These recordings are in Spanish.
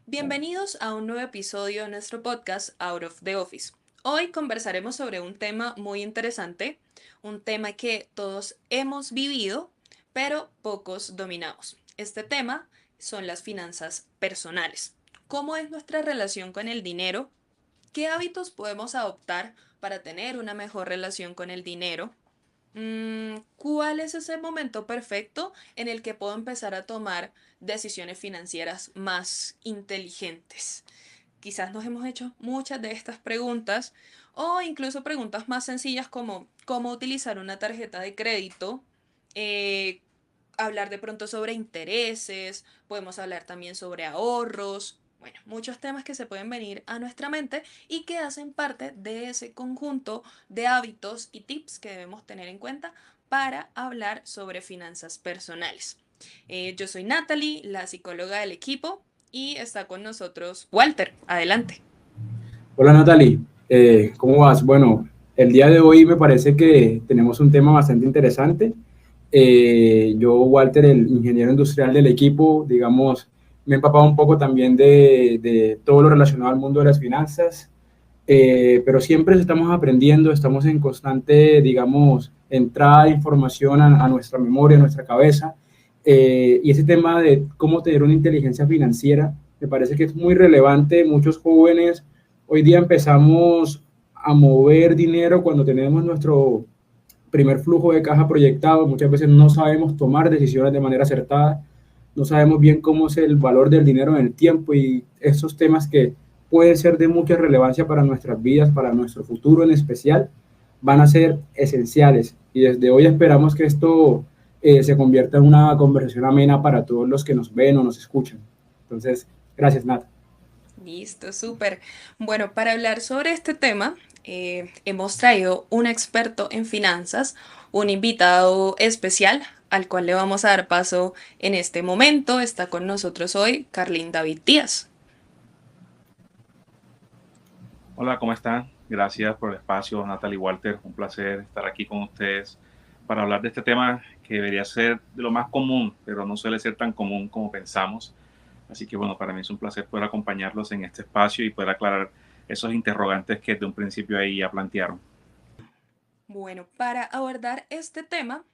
Bienvenidos a un nuevo episodio de nuestro podcast Out of the Office. Hoy conversaremos sobre un tema muy interesante, un tema que todos hemos vivido, pero pocos dominamos. Este tema son las finanzas personales. ¿Cómo es nuestra relación con el dinero? ¿Qué hábitos podemos adoptar para tener una mejor relación con el dinero? ¿Cuál es ese momento perfecto en el que puedo empezar a tomar decisiones financieras más inteligentes? Quizás nos hemos hecho muchas de estas preguntas o incluso preguntas más sencillas como cómo utilizar una tarjeta de crédito, eh, hablar de pronto sobre intereses, podemos hablar también sobre ahorros, bueno, muchos temas que se pueden venir a nuestra mente y que hacen parte de ese conjunto de hábitos y tips que debemos tener en cuenta para hablar sobre finanzas personales. Yo soy Natalie, la psicóloga del equipo, y está con nosotros Walter. Adelante. Hola Natalie, ¿cómo vas? Bueno, el día de hoy me parece que tenemos un tema bastante interesante. Yo, Walter, el ingeniero industrial del equipo, digamos, me he empapado un poco también de todo lo relacionado al mundo de las finanzas, pero siempre estamos aprendiendo, estamos en constante, digamos, entrada de información a nuestra memoria, a nuestra cabeza, y ese tema de cómo tener una inteligencia financiera me parece que es muy relevante. Muchos jóvenes hoy día empezamos a mover dinero cuando tenemos nuestro primer flujo de caja proyectado. Muchas veces no sabemos tomar decisiones de manera acertada, no sabemos bien cómo es el valor del dinero en el tiempo, y esos temas que pueden ser de mucha relevancia para nuestras vidas, para nuestro futuro en especial, van a ser esenciales. Y desde hoy esperamos que esto se convierta en una conversación amena para todos los que nos ven o nos escuchan. Entonces, gracias, Nat. Listo, súper. Bueno, para hablar sobre este tema, hemos traído un experto en finanzas, un invitado especial al cual le vamos a dar paso en este momento. Está con nosotros hoy Carlín David Díaz. Hola, ¿cómo están? Gracias por el espacio, Natalie Walter. Un placer estar aquí con ustedes para hablar de este tema que debería ser de lo más común, pero no suele ser tan común como pensamos. Así que bueno, para mí es un placer poder acompañarlos en este espacio y poder aclarar esos interrogantes que de un principio ahí ya plantearon. Bueno, para abordar este tema,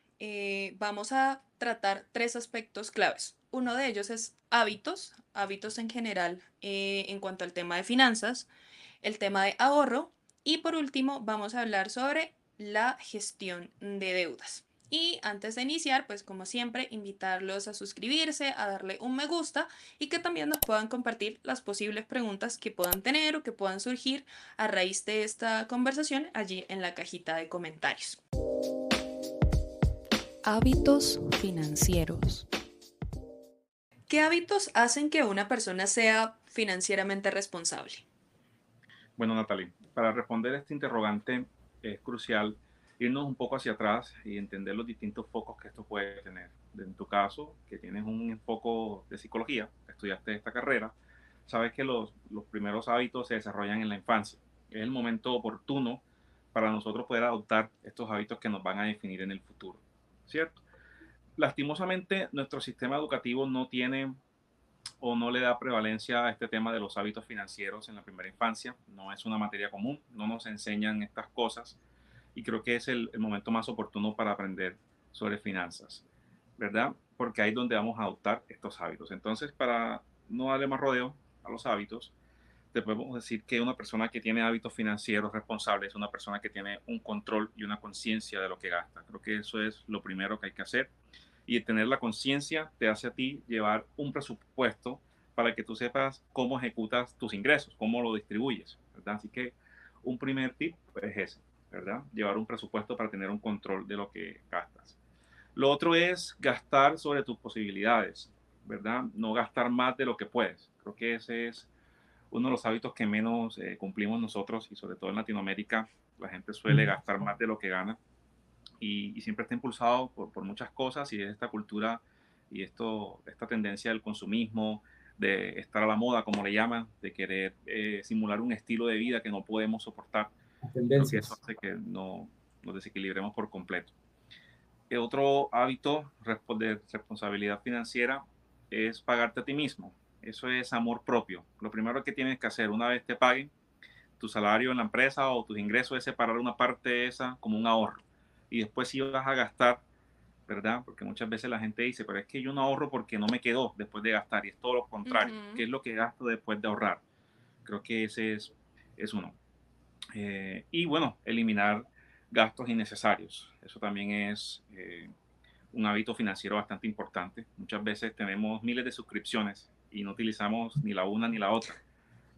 vamos a tratar tres aspectos claves. Uno de ellos es hábitos, hábitos en general en cuanto al tema de finanzas, el tema de ahorro y por último vamos a hablar sobre la gestión de deudas. Y antes de iniciar, pues como siempre, invitarlos a suscribirse, a darle un me gusta y que también nos puedan compartir las posibles preguntas que puedan tener o que puedan surgir a raíz de esta conversación allí en la cajita de comentarios. Hábitos financieros. ¿Qué hábitos hacen que una persona sea financieramente responsable? Bueno, Natalie, para responder este interrogante es crucial irnos un poco hacia atrás y entender los distintos focos que esto puede tener. En tu caso, que tienes un enfoque de psicología, estudiaste esta carrera, sabes que los primeros hábitos se desarrollan en la infancia. Es el momento oportuno para nosotros poder adoptar estos hábitos que nos van a definir en el futuro, ¿cierto? Lastimosamente, nuestro sistema educativo no tiene o no le da prevalencia a este tema de los hábitos financieros en la primera infancia. No es una materia común, no nos enseñan estas cosas y creo que es el momento más oportuno para aprender sobre finanzas, ¿verdad? Porque ahí es donde vamos a adoptar estos hábitos. Entonces, para no darle más rodeo a los hábitos, te podemos decir que una persona que tiene hábitos financieros responsables es una persona que tiene un control y una conciencia de lo que gasta. Creo que eso es lo primero que hay que hacer, y tener la conciencia te hace a ti llevar un presupuesto para que tú sepas cómo ejecutas tus ingresos, cómo lo distribuyes, ¿verdad? Así que un primer tip es ese, ¿verdad? Llevar un presupuesto para tener un control de lo que gastas. Lo otro es gastar sobre tus posibilidades, ¿verdad? No gastar más de lo que puedes. Creo que ese es uno de los hábitos que menos cumplimos nosotros, y sobre todo en Latinoamérica la gente suele gastar más de lo que gana, y siempre está impulsado por muchas cosas, y es esta cultura y esta tendencia del consumismo, de estar a la moda, como le llaman, de querer simular un estilo de vida que no podemos soportar. Creo que eso Tendencias. hace que no, nos desequilibremos por completo. Otro hábito de responsabilidad financiera es pagarte a ti mismo. Eso es amor propio. Lo primero que tienes que hacer una vez te paguen tu salario en la empresa o tus ingresos es separar una parte de esa como un ahorro. Y después si vas a gastar, ¿verdad? Porque muchas veces la gente dice, pero es que yo no ahorro porque no me quedó después de gastar. Y es todo lo contrario. ¿Qué Ujú. es lo que gasto después de ahorrar? Creo que ese es uno. Y bueno, eliminar gastos innecesarios. Eso también es un hábito financiero bastante importante. Muchas veces tenemos miles de suscripciones y no utilizamos ni la una ni la otra.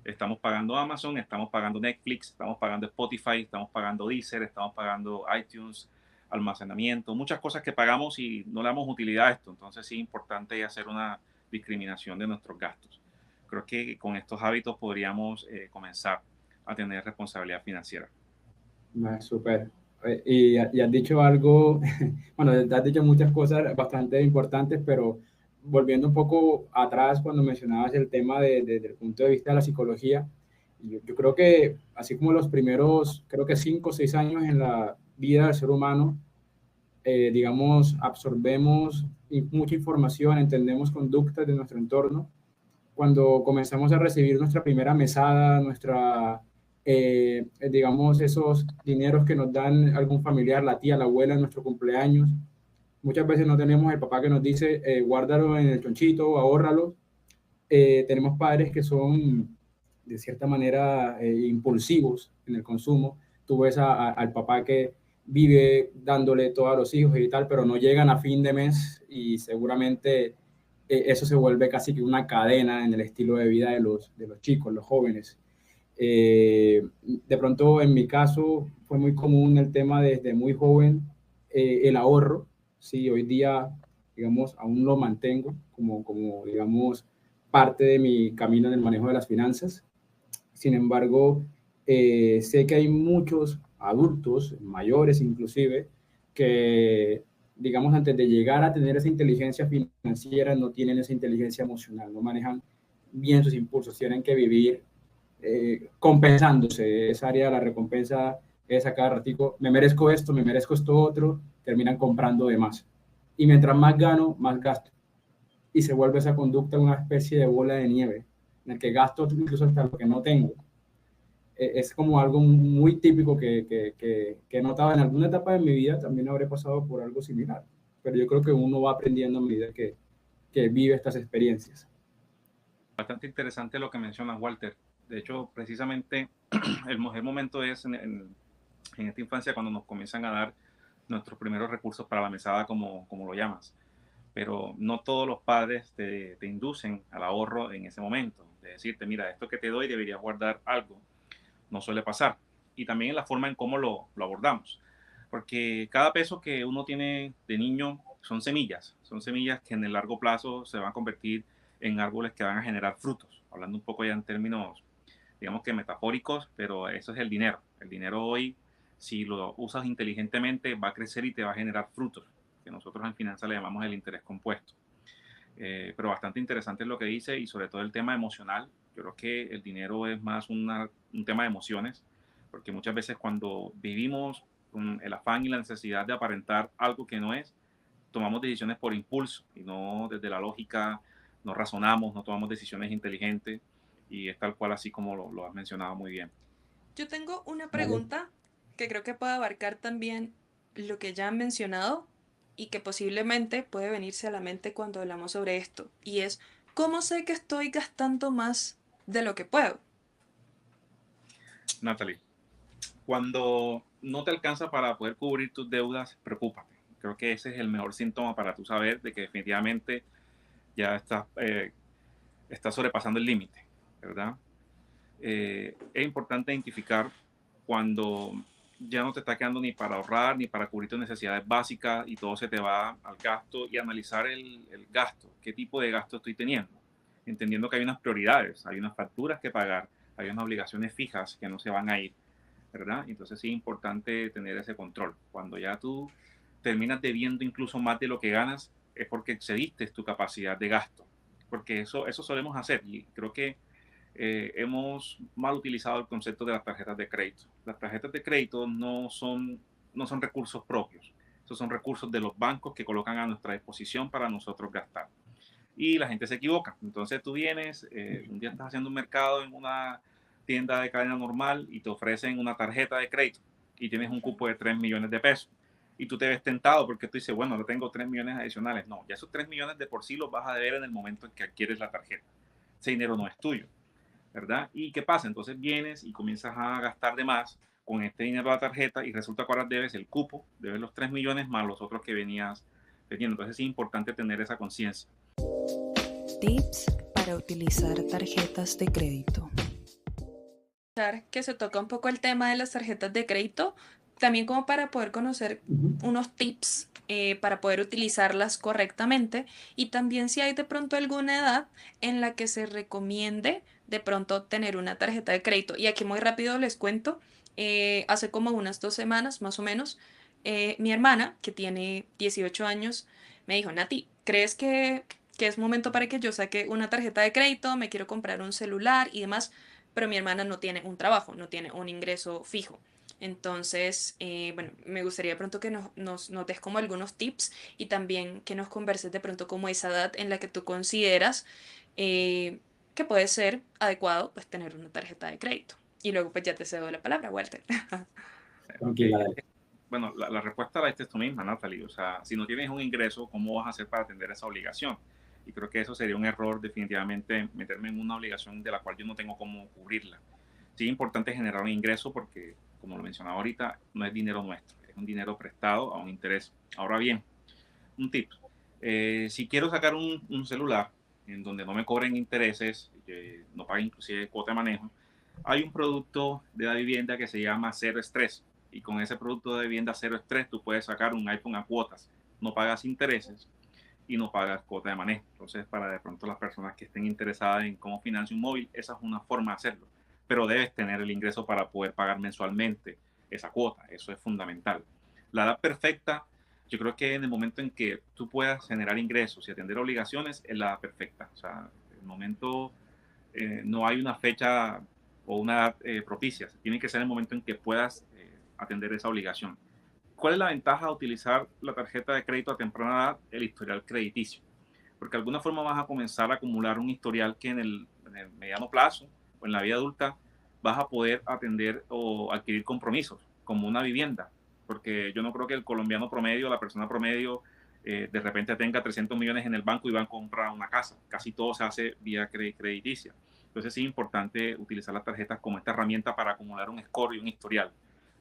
Estamos pagando Amazon, estamos pagando Netflix, estamos pagando Spotify, estamos pagando Deezer, estamos pagando iTunes, almacenamiento, muchas cosas que pagamos y no le damos utilidad a esto. Entonces sí es importante hacer una discriminación de nuestros gastos. Creo que con estos hábitos podríamos comenzar a tener responsabilidad financiera. Súper. Y has dicho algo, bueno, has dicho muchas cosas bastante importantes, pero volviendo un poco atrás cuando mencionabas el tema desde el punto de vista de la psicología, yo creo que así como los primeros, creo que 5 o 6 años en la vida del ser humano, digamos, absorbemos mucha información, entendemos conductas de nuestro entorno. Cuando comenzamos a recibir nuestra primera mesada, digamos, esos dineros que nos dan algún familiar, la tía, la abuela en nuestro cumpleaños, muchas veces no tenemos el papá que nos dice, guárdalo en el chonchito, ahórralo. Tenemos padres que son, de cierta manera, impulsivos en el consumo. Tú ves al papá que vive dándole todo a los hijos y tal, pero no llegan a fin de mes y seguramente eso se vuelve casi que una cadena en el estilo de vida de los chicos, los jóvenes. De pronto, en mi caso, fue muy común el tema desde muy joven, el ahorro. Sí, hoy día, digamos, aún lo mantengo como digamos, parte de mi camino en el manejo de las finanzas. Sin embargo, sé que hay muchos adultos, mayores inclusive, que, digamos, antes de llegar a tener esa inteligencia financiera, no tienen esa inteligencia emocional, no manejan bien sus impulsos, tienen que vivir compensándose. Esa área de la recompensa es a cada ratico, me merezco esto otro, terminan comprando de más. Y mientras más gano, más gasto. Y se vuelve esa conducta una especie de bola de nieve, en el que gasto incluso hasta lo que no tengo. Es como algo muy típico que he notado en alguna etapa de mi vida, también habré pasado por algo similar. Pero yo creo que uno va aprendiendo a medida que vive estas experiencias. Bastante interesante lo que mencionas, Walter. De hecho, precisamente el mejor momento es en esta infancia cuando nos comienzan a dar nuestros primeros recursos para la mesada, como lo llamas. Pero no todos los padres te inducen al ahorro en ese momento. De decirte, mira, esto que te doy deberías guardar algo. No suele pasar. Y también en la forma en cómo lo abordamos. Porque cada peso que uno tiene de niño son semillas que en el largo plazo se van a convertir en árboles que van a generar frutos. Hablando un poco ya en términos, digamos que metafóricos, pero eso es el dinero. El dinero hoy, si lo usas inteligentemente, va a crecer y te va a generar frutos, que nosotros en finanzas le llamamos el interés compuesto. Pero bastante interesante lo que dice y sobre todo el tema emocional. Yo creo que el dinero es más un tema de emociones, porque muchas veces cuando vivimos con el afán y la necesidad de aparentar algo que no es, tomamos decisiones por impulso y no desde la lógica, no razonamos, no tomamos decisiones inteligentes y es tal cual así como lo has mencionado muy bien. Yo tengo una ¿Vale? pregunta que creo que puede abarcar también lo que ya han mencionado y que posiblemente puede venirse a la mente cuando hablamos sobre esto. Y es, ¿cómo sé que estoy gastando más de lo que puedo? Natalie, cuando no te alcanza para poder cubrir tus deudas, preocúpate. Creo que ese es el mejor síntoma para tú saber de que definitivamente ya estás sobrepasando el límite, ¿verdad? Es importante identificar cuando ya no te está quedando ni para ahorrar ni para cubrir tus necesidades básicas y todo se te va al gasto y analizar el gasto, qué tipo de gasto estoy teniendo, entendiendo que hay unas prioridades, hay unas facturas que pagar, hay unas obligaciones fijas que no se van a ir, ¿verdad? Entonces sí es importante tener ese control. Cuando ya tú terminas debiendo incluso más de lo que ganas, es porque excediste tu capacidad de gasto, porque eso solemos hacer y creo que hemos mal utilizado el concepto de las tarjetas de crédito. Las tarjetas de crédito no son recursos propios, esos son recursos de los bancos que colocan a nuestra disposición para nosotros gastar. y la gente se equivoca. Entonces tú vienes, un día estás haciendo un mercado en una tienda de cadena normal y te ofrecen una tarjeta de crédito y tienes un cupo de 3 millones de pesos. Y tú te ves tentado porque tú dices, bueno, yo tengo 3 millones adicionales. No, ya esos 3 millones de por sí los vas a deber en el momento en que adquieres la tarjeta. Ese dinero no es tuyo, ¿verdad? ¿Y qué pasa? Entonces vienes y comienzas a gastar de más con este dinero de la tarjeta y resulta que ahora debes el cupo, debes los 3 millones más los otros que venías teniendo. Entonces es importante tener esa conciencia. Tips para utilizar tarjetas de crédito. Que se toca un poco el tema de las tarjetas de crédito, también como para poder conocer unos tips para poder utilizarlas correctamente, y también si hay de pronto alguna edad en la que se recomiende de pronto tener una tarjeta de crédito. Y aquí muy rápido les cuento, hace como unas 2 semanas más o menos, mi hermana, que tiene 18 años, me dijo, Nati, ¿crees que es momento para que yo saque una tarjeta de crédito? Me quiero comprar un celular y demás, pero mi hermana no tiene un trabajo, no tiene un ingreso fijo. Entonces, bueno, me gustaría de pronto que nos des como algunos tips, y también que nos converses de pronto como esa edad en la que tú consideras eh, que puede ser adecuado pues tener una tarjeta de crédito. Y luego pues ya te cedo la palabra, Walter. Tranquila, Okay. dale. Bueno, la respuesta la diste tú misma, Natalie. O sea, si no tienes un ingreso, ¿cómo vas a hacer para atender esa obligación? Y creo que eso sería un error, definitivamente, meterme en una obligación de la cual yo no tengo cómo cubrirla. Sí es importante generar un ingreso porque, como lo mencionaba ahorita, no es dinero nuestro, es un dinero prestado a un interés. Ahora bien, un tip. Si quiero sacar un celular en donde no me cobren intereses, no pague inclusive cuota de manejo, hay un producto de la vivienda que se llama Cero Estrés. Y con ese producto de vivienda Cero Estrés, tú puedes sacar un iPhone a cuotas. No pagas intereses y no pagas cuota de manejo. Entonces, para de pronto las personas que estén interesadas en cómo financiar un móvil, esa es una forma de hacerlo. Pero debes tener el ingreso para poder pagar mensualmente esa cuota. Eso es fundamental. La edad perfecta, yo creo que en el momento en que tú puedas generar ingresos y atender obligaciones, es la edad perfecta. O sea, el momento, no hay una fecha o una edad propicia. Tiene que ser el momento en que puedas atender esa obligación. ¿Cuál es la ventaja de utilizar la tarjeta de crédito a temprana edad? El historial crediticio. Porque de alguna forma vas a comenzar a acumular un historial que en el mediano plazo o en la vida adulta vas a poder atender o adquirir compromisos, como una vivienda. Porque yo no creo que el colombiano promedio, la persona promedio, de repente tenga 300 millones en el banco y van a comprar una casa. Casi todo se hace vía crediticia. Entonces sí es importante utilizar las tarjetas como esta herramienta para acumular un score y un historial.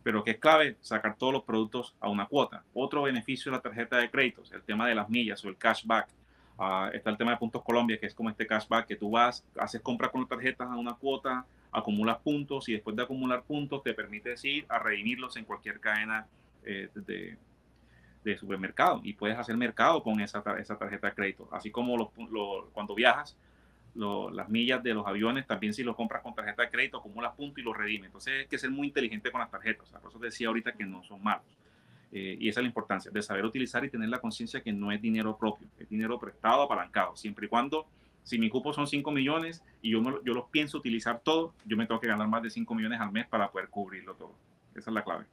Pero que es clave sacar todos los productos a una cuota. Otro beneficio de la tarjeta de créditos, el tema de las millas o el cashback. Está el tema de Puntos Colombia, que es como este cashback, que tú vas, haces compras con las tarjetas a una cuota, acumulas puntos y después de acumular puntos te permites ir a redimirlos en cualquier cadena de supermercado, y puedes hacer mercado con esa tarjeta de crédito. Así como cuando viajas, las millas de los aviones, también si los compras con tarjeta de crédito, acumulas puntos y los redimes. Entonces hay que ser muy inteligente con las tarjetas. O sea, por eso decía ahorita que no son malos. Y esa es la importancia de saber utilizar y tener la conciencia que no es dinero propio, es dinero prestado, apalancado. Siempre y cuando, si mi cupo son 5 millones y yo los pienso utilizar todo, yo me tengo que ganar más de 5 millones al mes para poder cubrirlo todo. Esa es la clave.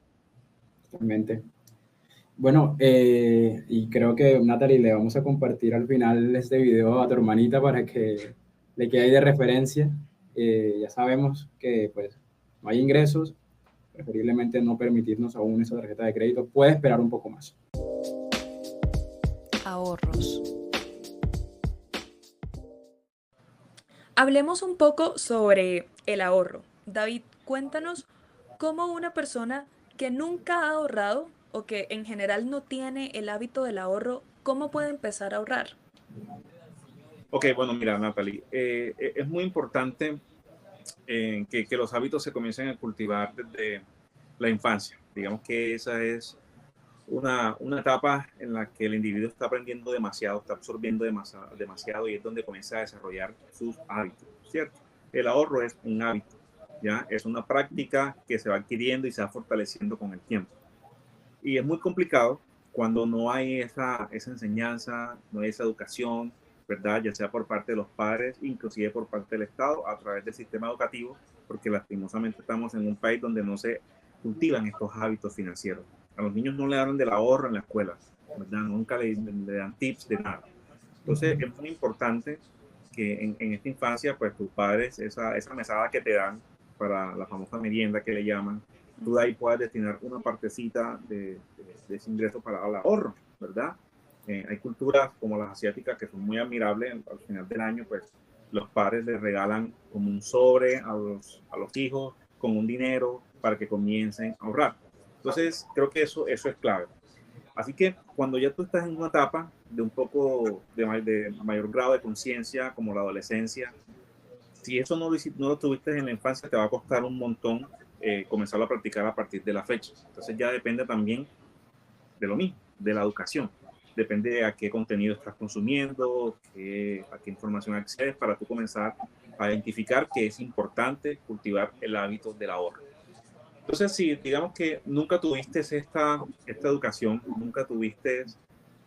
Totalmente. Bueno, y creo que Natalie le vamos a compartir al final este video a tu hermanita para que le quede ahí de referencia. Ya sabemos que pues no hay ingresos, preferiblemente no permitirnos aún esa tarjeta de crédito, puede esperar un poco más. Ahorros. Hablemos un poco sobre el ahorro. David, cuéntanos cómo una persona que nunca ha ahorrado o que en general no tiene el hábito del ahorro, ¿cómo puede empezar a ahorrar? Ok, bueno, mira, Natalie, es muy importante que los hábitos se comiencen a cultivar desde la infancia. Digamos que esa es una etapa en la que el individuo está aprendiendo demasiado, está absorbiendo demasiado, y es donde comienza a desarrollar sus hábitos, ¿cierto? El ahorro es un hábito, ¿ya? Es una práctica que se va adquiriendo y se va fortaleciendo con el tiempo. Y es muy complicado cuando no hay esa enseñanza, no hay esa educación, ¿verdad? Ya sea por parte de los padres, inclusive por parte del Estado, a través del sistema educativo, porque lastimosamente estamos en un país donde no se cultivan estos hábitos financieros. A los niños no le hablan del ahorro en la escuela, ¿verdad? Nunca le dan tips de nada. Entonces es muy importante que en esta infancia, pues tus padres, esa mesada que te dan para la famosa merienda que le llaman, tú de ahí puedas destinar una partecita de ese ingreso para el ahorro, ¿verdad? Hay culturas como las asiáticas que son muy admirables. Al final del año, pues los padres les regalan como un sobre a los hijos con un dinero para que comiencen a ahorrar. Entonces, creo que eso es clave. Así que cuando ya tú estás en una etapa de un poco de mayor grado de conciencia, como la adolescencia, si eso no lo tuviste en la infancia, te va a costar un montón comenzarlo a practicar a partir de la fecha. Entonces ya depende también de lo mismo, de la educación. Depende de a qué contenido estás consumiendo, a qué información accedes para tú comenzar a identificar que es importante cultivar el hábito del ahorro. Entonces, si digamos que nunca tuviste esta educación, nunca tuviste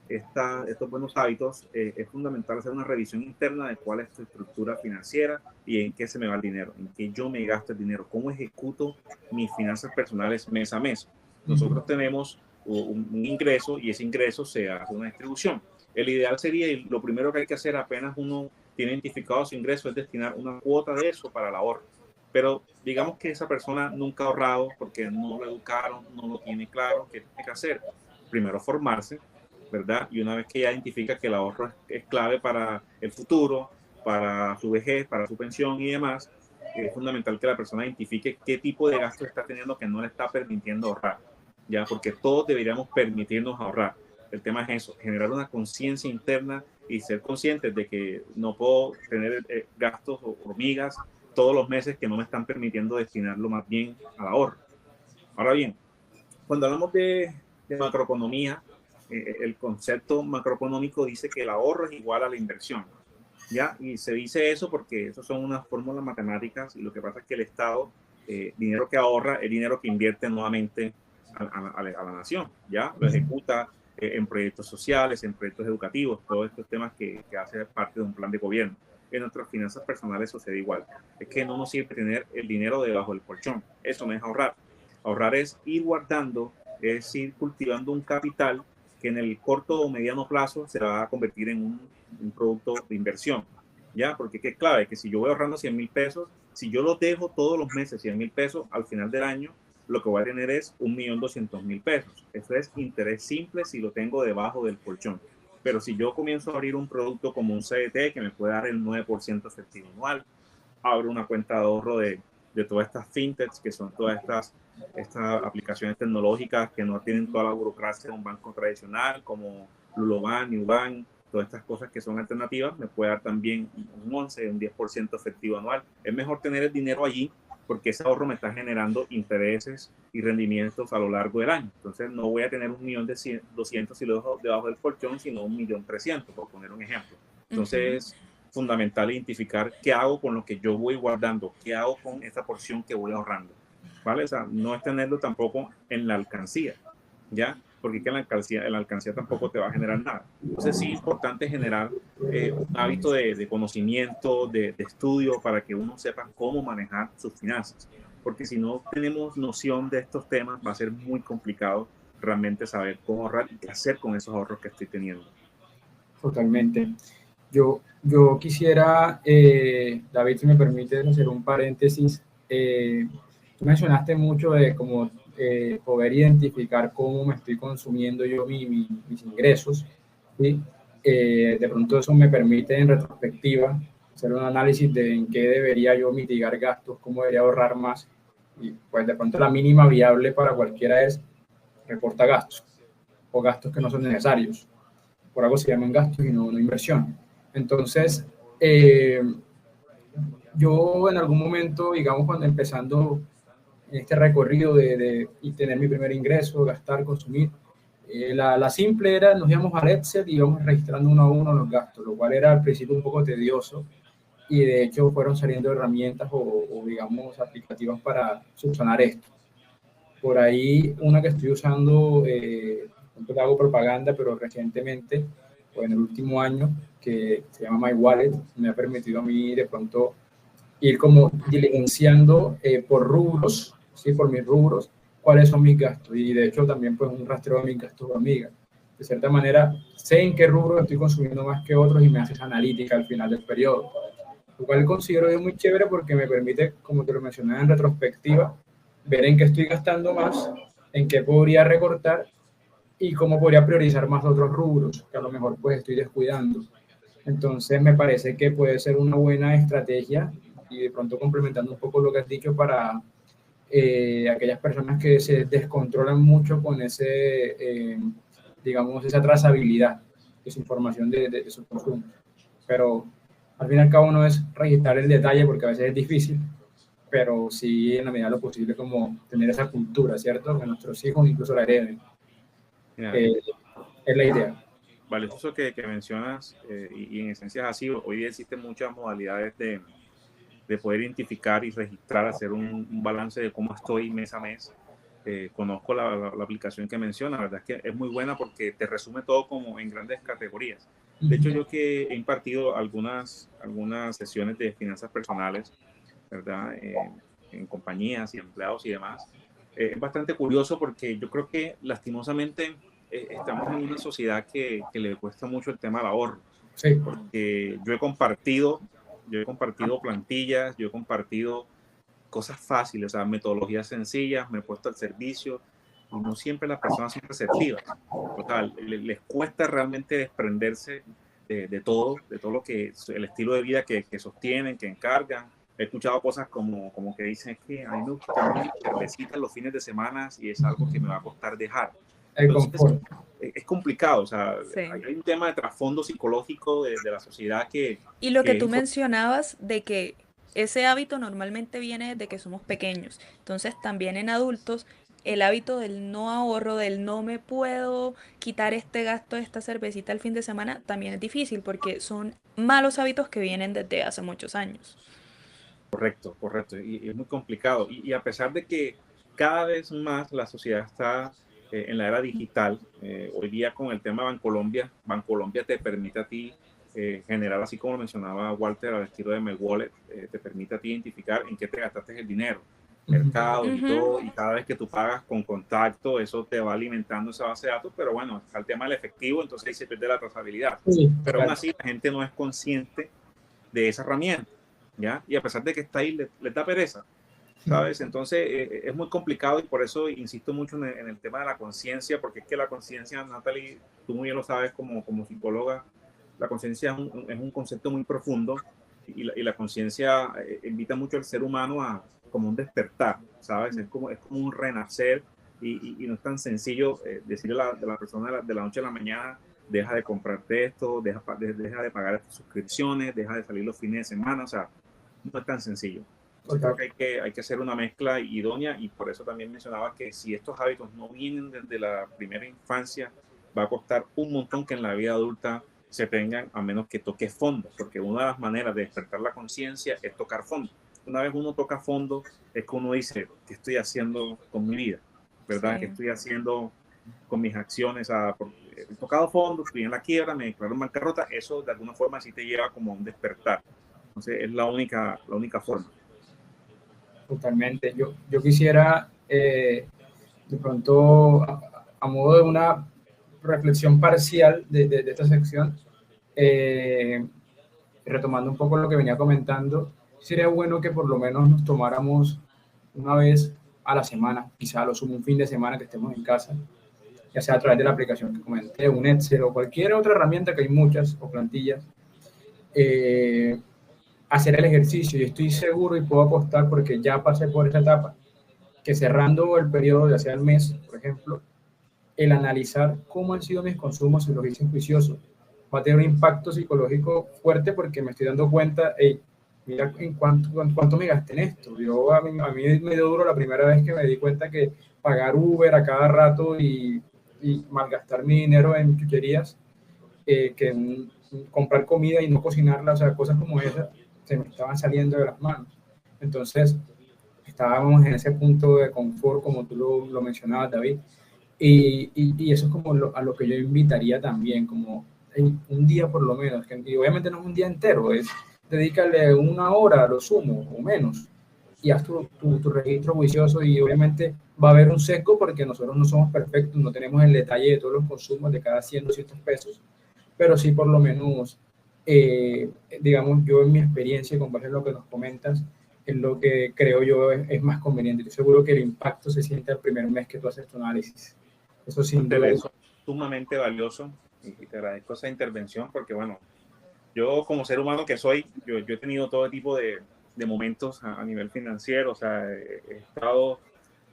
estos buenos hábitos, es fundamental hacer una revisión interna de cuál es tu estructura financiera y en qué se me va el dinero, en qué yo me gasto el dinero, cómo ejecuto mis finanzas personales mes a mes. Nosotros tenemos un ingreso y ese ingreso se hace una distribución. El ideal sería, y lo primero que hay que hacer apenas uno tiene identificado su ingreso, es destinar una cuota de eso para el ahorro. Pero digamos que esa persona nunca ha ahorrado porque no lo educaron, no lo tiene claro, ¿qué tiene que hacer? Primero formarse, ¿verdad? Y una vez que ya identifica que el ahorro es clave para el futuro, para su vejez, para su pensión y demás, es fundamental que la persona identifique qué tipo de gasto está teniendo que no le está permitiendo ahorrar, ¿ya? Porque todos deberíamos permitirnos ahorrar. El tema es eso, generar una conciencia interna y ser conscientes de que no puedo tener gastos o hormigas todos los meses que no me están permitiendo destinarlo más bien al ahorro. Ahora bien, cuando hablamos de macroeconomía, el concepto macroeconómico dice que el ahorro es igual a la inversión, ¿ya? Y se dice eso porque eso son unas fórmulas matemáticas y lo que pasa es que el Estado, dinero que ahorra, es dinero que invierte nuevamente a la nación, ¿ya? Lo ejecuta en proyectos sociales, en proyectos educativos, todos estos temas que hace parte de un plan de gobierno. En nuestras finanzas personales sucede igual. Es que no nos sirve tener el dinero debajo del colchón. Eso no es ahorrar. Ahorrar es ir guardando, es ir cultivando un capital que en el corto o mediano plazo se va a convertir en un producto de inversión. ¿Ya? Porque es clave que si yo voy ahorrando 100,000 pesos, si yo lo dejo todos los meses 100,000 pesos, al final del año lo que voy a tener es 1,200,000 pesos. Eso es interés simple si lo tengo debajo del colchón. Pero si yo comienzo a abrir un producto como un CDT que me puede dar el 9% efectivo anual, abro una cuenta de ahorro de todas estas fintechs, que son todas estas aplicaciones tecnológicas que no tienen toda la burocracia de un banco tradicional, como Luloban, Newbank, todas estas cosas que son alternativas, me puede dar también un 11, un 10% efectivo anual. Es mejor tener el dinero allí porque ese ahorro me está generando intereses y rendimientos a lo largo del año. Entonces no voy a tener 1,200,000 si lo dejo debajo del colchón, sino 1,300,000, por poner un ejemplo. Entonces es fundamental identificar qué hago con lo que yo voy guardando, qué hago con esa porción que voy ahorrando, ¿vale? O sea, no es tenerlo tampoco en la alcancía, ¿ya? Porque en la alcancía tampoco te va a generar nada. Entonces sí es importante generar un hábito de conocimiento, de estudio, para que uno sepa cómo manejar sus finanzas. Porque si no tenemos noción de estos temas, va a ser muy complicado realmente saber cómo ahorrar y qué hacer con esos ahorros que estoy teniendo. Totalmente. Yo quisiera, David, si me permite hacer un paréntesis. Tú mencionaste mucho de cómo poder identificar cómo me estoy consumiendo yo mis ingresos, ¿sí? De pronto eso me permite en retrospectiva hacer un análisis de en qué debería yo mitigar gastos, cómo debería ahorrar más. Y pues de pronto la mínima viable para cualquiera es reporta gastos o gastos que no son necesarios. Por algo se llaman gastos y no inversión. Entonces, yo en algún momento, digamos, cuando empezando este recorrido y tener mi primer ingreso, gastar, consumir, la simple era, nos íbamos al Excel y íbamos registrando uno a uno los gastos, lo cual era al principio un poco tedioso y de hecho fueron saliendo herramientas o digamos, aplicativas para subsanar esto. Por ahí una que estoy usando, le hago propaganda, pero recientemente, o en el último año, que se llama My Wallet, me ha permitido a mí de pronto ir como diligenciando por rubros, ¿sí? Por mis rubros, cuáles son mis gastos. Y de hecho también pues un rastreo de mis gastos hormigas. de cierta manera, sé en qué rubro estoy consumiendo más que otros y me hace esa analítica al final del periodo, lo cual considero es muy chévere porque me permite, como te lo mencioné en retrospectiva, ver en qué estoy gastando más, en qué podría recortar y cómo podría priorizar más otros rubros que a lo mejor pues estoy descuidando. Entonces me parece que puede ser una buena estrategia y de pronto complementando un poco lo que has dicho para aquellas personas que se descontrolan mucho con digamos, esa trazabilidad de su información de su consumo. Pero al fin y al cabo no es registrar el detalle porque a veces es difícil, pero sí en la medida de lo posible como tener esa cultura, ¿cierto? Que nuestros hijos incluso la hereden. Mira, Es la idea. valioso que mencionas, y en esencia es así. Hoy día existen muchas modalidades de poder identificar y registrar, hacer un balance de cómo estoy mes a mes. Conozco la aplicación que menciona, la verdad es que es muy buena porque te resume todo como en grandes categorías. De hecho, yo que he impartido algunas sesiones de finanzas personales, ¿verdad? En compañías y empleados y demás, es bastante curioso porque yo creo que lastimosamente estamos en una sociedad que le cuesta mucho el tema del ahorro. Sí. Porque yo he compartido plantillas, yo he compartido cosas fáciles, o sea, metodologías sencillas, me he puesto al servicio y no siempre las personas son receptivas. O sea, les cuesta realmente desprenderse de todo lo que el estilo de vida que sostienen, que encargan. He escuchado cosas como que dicen que a mí me gusta tomar una cervecita los fines de semana y es algo que me va a costar dejar. El Entonces, confort. es complicado, o sea, Sí. hay un tema de trasfondo psicológico de la sociedad Y lo que que tú es mencionabas de que ese hábito normalmente viene desde que somos pequeños. Entonces también en adultos el hábito del no ahorro, del no me puedo quitar este gasto de esta cervecita el fin de semana, también es difícil porque son malos hábitos que vienen desde hace muchos años. correcto, correcto, y es muy complicado. Y a pesar de que cada vez más la sociedad está en la era digital, hoy día con el tema Bancolombia te permite a ti generar, así como mencionaba Walter, al estilo de MyWallet, te permite a ti identificar en qué te gastaste el dinero, mercados y todo, y cada vez que tú pagas con contacto, eso te va alimentando esa base de datos, pero bueno, está el tema del efectivo, entonces ahí se pierde la trazabilidad. Sí, Pero claro. aún así la gente no es consciente de esa herramienta, ¿ya? Y a pesar de que está ahí, le da pereza, ¿sabes? Entonces es muy complicado y por eso insisto mucho en el tema de la conciencia, porque es que la conciencia, Natalie, tú muy bien lo sabes como psicóloga, la conciencia es un concepto muy profundo y la conciencia invita mucho al ser humano a como un despertar, ¿sabes? Es como un renacer y no es tan sencillo decirle a la persona de la noche a la mañana, deja de comprarte esto, deja de pagar estas suscripciones, deja de salir los fines de semana, o sea, no es tan sencillo. Entonces creo que hay que hacer una mezcla idónea y por eso también mencionaba que si estos hábitos no vienen desde la primera infancia, va a costar un montón que en la vida adulta se tengan, a menos que toque fondo, porque una de las maneras de despertar la conciencia es tocar fondo. Una vez uno toca fondo, es que uno dice, ¿qué estoy haciendo con mi vida? ¿Verdad? Sí. ¿Qué estoy haciendo con mis acciones? He tocado fondo, estoy en la quiebra, me declaro en bancarrota, eso de alguna forma sí te lleva como a un despertar. Entonces es la única forma. Totalmente. Yo quisiera, de pronto, a modo de una reflexión parcial de esta sección, retomando un poco lo que venía comentando, sería bueno que por lo menos nos tomáramos una vez a la semana, quizá a lo sumo un fin de semana que estemos en casa, ya sea a través de la aplicación que comenté, un Excel o cualquier otra herramienta, que hay muchas, o plantillas, hacer el ejercicio. Y estoy seguro y puedo apostar porque ya pasé por esa etapa, que cerrando el periodo, ya sea el mes, por ejemplo, el analizar cómo han sido mis consumos y los hice juiciosos va a tener un impacto psicológico fuerte porque me estoy dando cuenta, hey, mira en cuánto me gasté en esto. A mí me dio duro la primera vez que me di cuenta que pagar Uber a cada rato y malgastar mi dinero en chucherías, comprar comida y no cocinarla, o sea, cosas como esas, se me estaban saliendo de las manos. Entonces, estábamos en ese punto de confort, como tú lo mencionabas, David, y eso es como a lo que yo invitaría también, como un día por lo menos, y obviamente no es un día entero, es dedícale una hora a lo sumo o menos, y haz tu registro juicioso, y obviamente va a haber un sesgo porque nosotros no somos perfectos, no tenemos el detalle de todos los consumos de cada 100 200 pesos, pero sí por lo menos, digamos, yo en mi experiencia, con base en lo que nos comentas, es lo que creo yo es más conveniente. Estoy seguro que el impacto se siente el primer mes que tú haces tu análisis. Eso sin duda. Eso es sumamente valioso y te agradezco esa intervención porque, bueno, yo como ser humano que soy, yo he tenido todo tipo de momentos a nivel financiero, o sea, he estado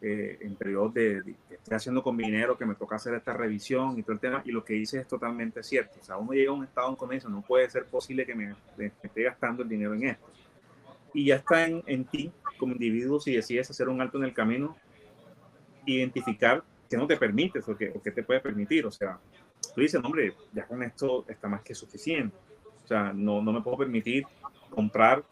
en periodos de que estoy haciendo con mi dinero, que me toca hacer esta revisión y todo el tema, y lo que dice es totalmente cierto. O sea, uno llega a un estado en comienzo, no puede ser posible que me esté gastando el dinero en esto. Y ya está en ti como individuo, si decides hacer un alto en el camino, identificar qué no te permites o qué te puede permitir. O sea, tú dices, no, hombre, ya con esto está más que suficiente. O sea, no me puedo permitir comprar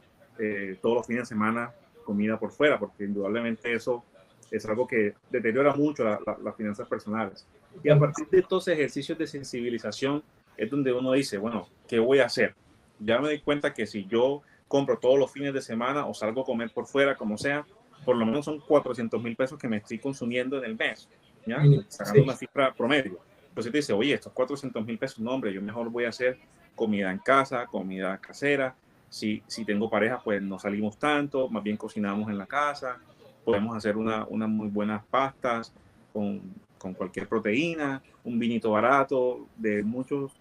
todos los fines de semana comida por fuera, porque indudablemente eso es algo que deteriora mucho las finanzas personales. Y a partir de estos ejercicios de sensibilización es donde uno dice, bueno, ¿qué voy a hacer? Ya me doy cuenta que si yo compro todos los fines de semana o salgo a comer por fuera, como sea, por lo menos son 400,000 pesos que me estoy consumiendo en el mes, ¿ya? Sacando una cifra promedio. Entonces te dice, oye, estos 400,000 pesos, no, hombre, yo mejor voy a hacer comida en casa, comida casera. Si tengo pareja, pues no salimos tanto, más bien cocinamos en la casa. Podemos hacer unas muy buenas pastas con cualquier proteína, un vinito barato, de muchos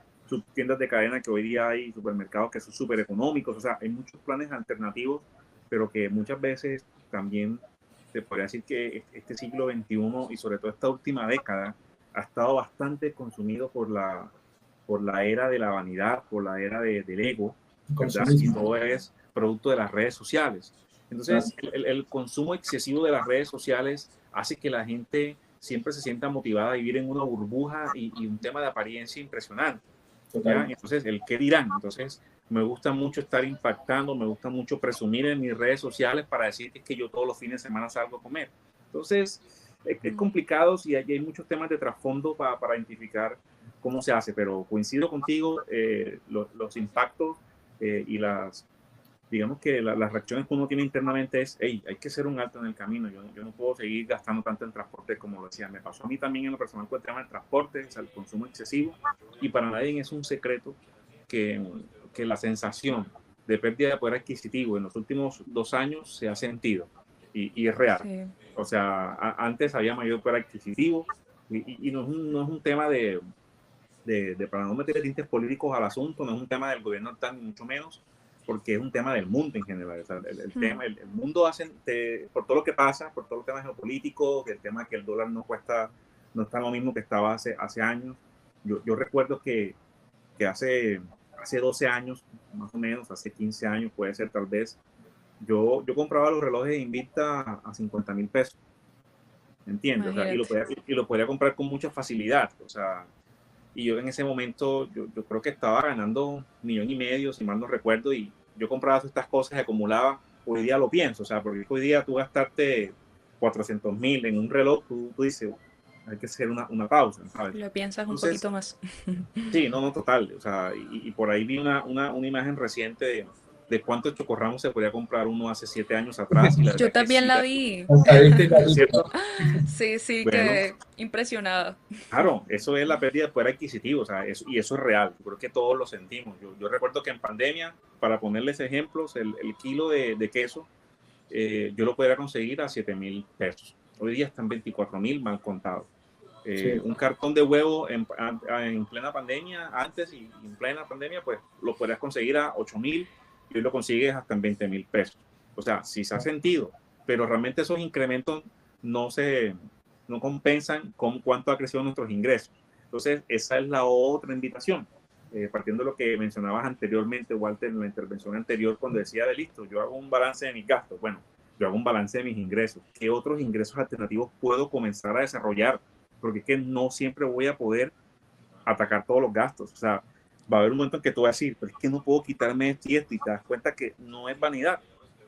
tiendas de cadena que hoy día hay, supermercados que son súper económicos. O sea, hay muchos planes alternativos, pero que muchas veces también se podría decir que este siglo XXI y sobre todo esta última década ha estado bastante consumido por la era de la vanidad, por la era del ego, ¿verdad? Y todo es producto de las redes sociales. Entonces, el consumo excesivo de las redes sociales hace que la gente siempre se sienta motivada a vivir en una burbuja y un tema de apariencia impresionante, ¿ya? Entonces, el qué dirán. Entonces, me gusta mucho estar impactando, me gusta mucho presumir en mis redes sociales para decir que yo todos los fines de semana salgo a comer. Entonces, es complicado y hay muchos temas de trasfondo para identificar cómo se hace, pero coincido contigo, los impactos y digamos que las reacciones que uno tiene internamente es, hey, hay que hacer un alto en el camino, yo no puedo seguir gastando tanto en transporte como lo decía. Me pasó a mí también en lo personal con el tema del transporte, o sea, el consumo excesivo, y para nadie es un secreto que la sensación de pérdida de poder adquisitivo en los últimos 2 años se ha sentido y es real. Sí. O sea, antes había mayor poder adquisitivo y no es un tema de para no meter tintes políticos al asunto, no es un tema del gobierno actual, ni mucho menos, porque es un tema del mundo en general. O sea, el mundo hace, por todo lo que pasa, por todos los temas geopolíticos, el tema que el dólar no está lo mismo que estaba hace años. Yo recuerdo que hace 12 años, más o menos, hace 15 años, puede ser tal vez, yo compraba los relojes de Invicta a 50,000 pesos. ¿Entiendes? O sea, y lo podía comprar con mucha facilidad. O sea, y yo en ese momento, yo creo que estaba ganando 1,5 millones, si mal no recuerdo, y yo compraba estas cosas y acumulaba. Hoy día lo pienso, o sea, porque hoy día tú gastarte 400,000 en un reloj, tú dices, hay que hacer una pausa, ¿sabes? Lo piensas entonces, un poquito más. Sí, no, total. O sea, y por ahí vi una imagen reciente de cuánto chocorramo se podía comprar uno hace 7 años atrás. Y yo también la vi. ¿Cierto? Sí, bueno, quedé impresionada. Claro, eso es la pérdida de poder adquisitivo, o sea, y eso es real. Yo creo que todos lo sentimos. Yo recuerdo que en pandemia, para ponerles ejemplos, el kilo de queso, yo lo podía conseguir a 7,000 pesos. Hoy día están 24,000 mal contados. Sí. Un cartón de huevo en plena pandemia, antes y en plena pandemia, pues lo podrías conseguir a 8,000 y hoy lo consigues hasta en 20,000 pesos. O sea, sí se ha sentido, pero realmente esos incrementos no compensan con cuánto ha crecido nuestros ingresos. Entonces, esa es la otra invitación. Partiendo de lo que mencionabas anteriormente, Walter, en la intervención anterior, cuando decía de listo, yo hago un balance de mis gastos. Bueno, yo hago un balance de mis ingresos. ¿Qué otros ingresos alternativos puedo comenzar a desarrollar? Porque es que no siempre voy a poder atacar todos los gastos. O sea, va a haber un momento en que tú vas a decir, pero es que no puedo quitarme esto y te das cuenta que no es vanidad.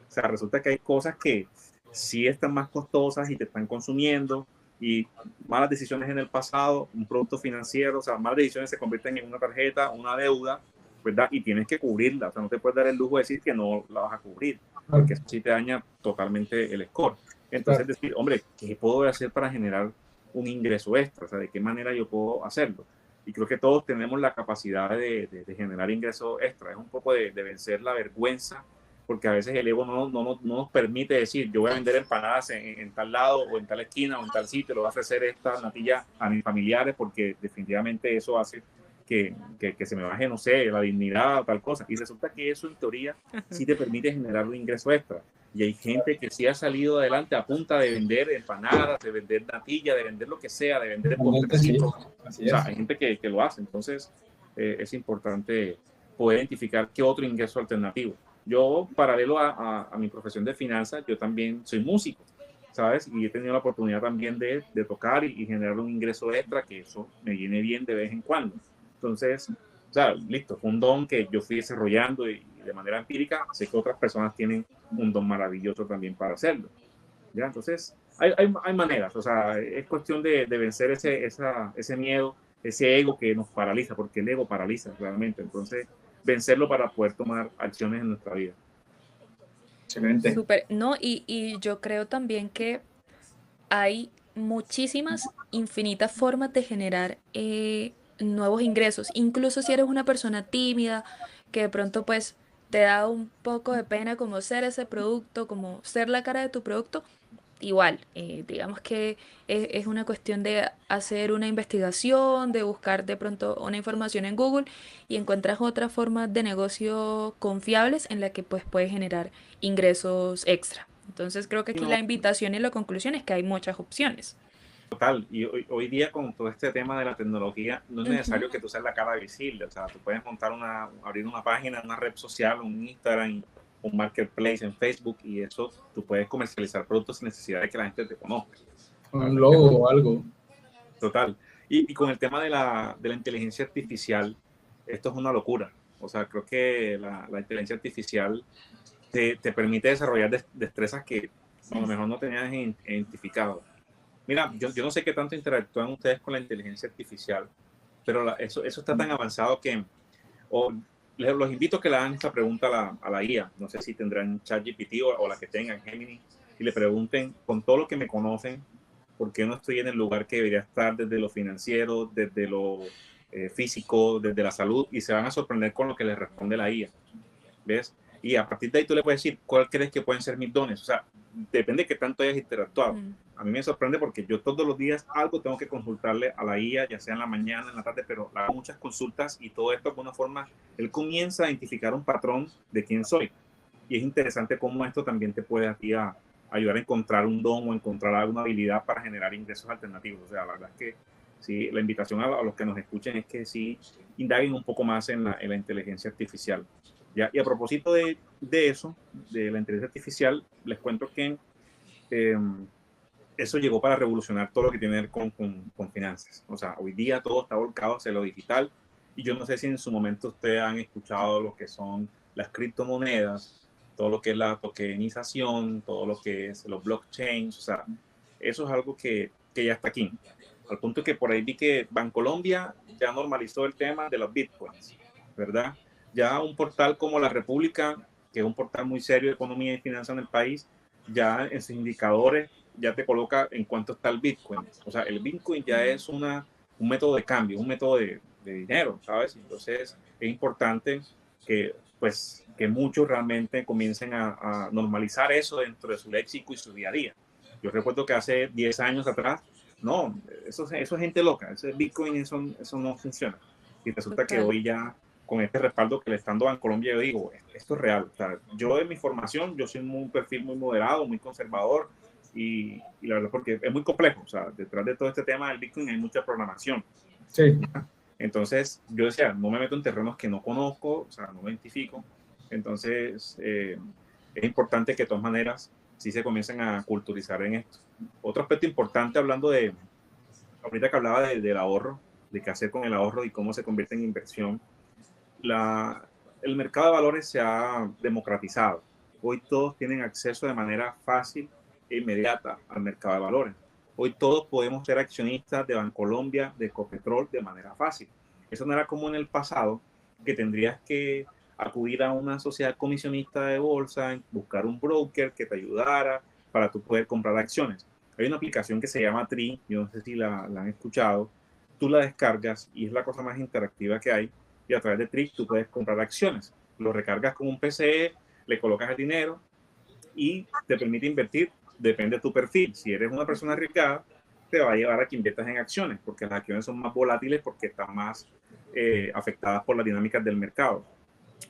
O sea, resulta que hay cosas que sí están más costosas y te están consumiendo, y malas decisiones en el pasado, un producto financiero, o sea, malas decisiones se convierten en una tarjeta, una deuda, ¿verdad? Y tienes que cubrirla. O sea, no te puedes dar el lujo de decir que no la vas a cubrir. porque eso sí te daña totalmente el score. Entonces, decir, hombre, ¿qué puedo hacer para generar un ingreso extra? O sea, ¿de qué manera yo puedo hacerlo? Y creo que todos tenemos la capacidad de generar ingresos extra. Es un poco de vencer la vergüenza, porque a veces el ego no nos permite decir, yo voy a vender empanadas en tal lado, o en tal esquina, o en tal sitio, le voy a ofrecer esta natilla a mis familiares, porque definitivamente eso hace que se me baje, no sé, la dignidad o tal cosa. Y resulta que eso, en teoría, sí te permite generar un ingreso extra. Y hay gente que sí ha salido adelante a punta de vender empanadas, de vender natilla, de vender lo que sea, de vender postrecitos. Sí, O sea, hay gente que lo hace. Entonces, es importante poder identificar qué otro ingreso alternativo. Yo, paralelo a mi profesión de finanzas, yo también soy músico, ¿sabes? Y he tenido la oportunidad también de tocar y generar un ingreso extra, que eso me viene bien de vez en cuando. Entonces, o sea, listo, fue un don que yo fui desarrollando y de manera empírica sé que otras personas tienen un don maravilloso también para hacerlo. ¿Ya? Entonces, hay maneras, o sea, es cuestión de vencer ese miedo, ese ego que nos paraliza, porque el ego paraliza realmente. Entonces, vencerlo para poder tomar acciones en nuestra vida. Excelente. Súper, no, y yo creo también que hay muchísimas, infinitas formas de generar nuevos ingresos. Incluso si eres una persona tímida, que de pronto pues te da un poco de pena como ser ese producto, como ser la cara de tu producto, igual, digamos que es una cuestión de hacer una investigación, de buscar de pronto una información en Google y encuentras otras formas de negocio confiables en la que pues puedes generar ingresos extra. Entonces creo que aquí la No, invitación y la conclusión es que hay muchas opciones. total, y hoy día con todo este tema de la tecnología, no es Ujú. necesario que tú seas la cara visible, o sea, tú puedes montar abrir una página, una red social, un Instagram, un marketplace en Facebook, y eso tú puedes comercializar productos sin necesidad de que la gente te conozca. La Un verdad es que logo o algo. total. Y con el tema de la inteligencia artificial, esto es una locura. O sea, creo que la inteligencia artificial te permite desarrollar destrezas que a lo mejor no tenías identificado. Mira, yo no sé qué tanto interactúan ustedes con la inteligencia artificial, pero eso está tan avanzado que o, los invito a que le hagan esta pregunta a la IA. No sé si tendrán ChatGPT o la que tengan, Gemini, y le pregunten, con todo lo que me conocen, ¿por qué no estoy en el lugar que debería estar desde lo financiero, desde lo físico, desde la salud? Y se van a sorprender con lo que les responde la IA. ¿Ves? Y a partir de ahí tú le puedes decir, ¿cuál crees que pueden ser mis dones? O sea, depende de qué tanto hayas interactuado. Mm. A mí me sorprende porque yo todos los días algo tengo que consultarle a la IA, ya sea en la mañana, en la tarde, pero hago muchas consultas y todo esto de alguna forma, él comienza a identificar un patrón de quién soy. Y es interesante cómo esto también te puede a ti ayudar a encontrar un don o encontrar alguna habilidad para generar ingresos alternativos. O sea, la verdad es que sí, la invitación a los que nos escuchen es que sí indaguen un poco más en la inteligencia artificial. ¿Ya? Y a propósito de eso, de la inteligencia artificial, les cuento que eh, eso llegó para revolucionar todo lo que tiene que ver con finanzas. O sea, hoy día todo está volcado hacia lo digital y yo no sé si en su momento ustedes han escuchado lo que son las criptomonedas, todo lo que es la tokenización, todo lo que es los blockchains, o sea, eso es algo que ya está aquí. Al punto que por ahí vi que Bancolombia ya normalizó el tema de los bitcoins, ¿verdad? Ya un portal como La República, que es un portal muy serio de economía y finanzas en el país, ya en sus indicadores ya te coloca en cuánto está el Bitcoin. O sea, el Bitcoin ya es un método de cambio, un método de dinero, ¿sabes? Entonces es importante que, pues, que muchos realmente comiencen a normalizar eso dentro de su léxico y su día a día. Yo recuerdo que hace 10 años atrás, no, eso es gente loca, ese Bitcoin, eso no funciona. Y resulta que Total. hoy ya con este respaldo que le están dando a Colombia, yo digo, esto es real. O sea, yo en mi formación, yo soy un perfil muy moderado, muy conservador, y la verdad porque es muy complejo. O sea, detrás de todo este tema del Bitcoin hay mucha programación. Sí. Entonces, yo decía, no me meto en terrenos que no conozco, o sea, no me identifico. Entonces, es importante que de todas maneras sí se comiencen a culturizar en esto. Otro aspecto importante, hablando ahorita que hablaba del ahorro, de qué hacer con el ahorro y cómo se convierte en inversión, el mercado de valores se ha democratizado. Hoy todos tienen acceso de manera fácil e inmediata al mercado de valores. Hoy todos podemos ser accionistas de Bancolombia, de Ecopetrol de manera fácil. Eso no era como en el pasado, que tendrías que acudir a una sociedad comisionista de bolsa, buscar un broker que te ayudara para tú poder comprar acciones. Hay una aplicación que se llama Tree, yo no sé si la han escuchado, tú la descargas y es la cosa más interactiva que hay, y a través de Tree tú puedes comprar acciones. Lo recargas con un PC, le colocas el dinero y te permite invertir, depende de tu perfil. Si eres una persona arriesgada, te va a llevar a que inviertas en acciones, porque las acciones son más volátiles porque están más afectadas por las dinámicas del mercado.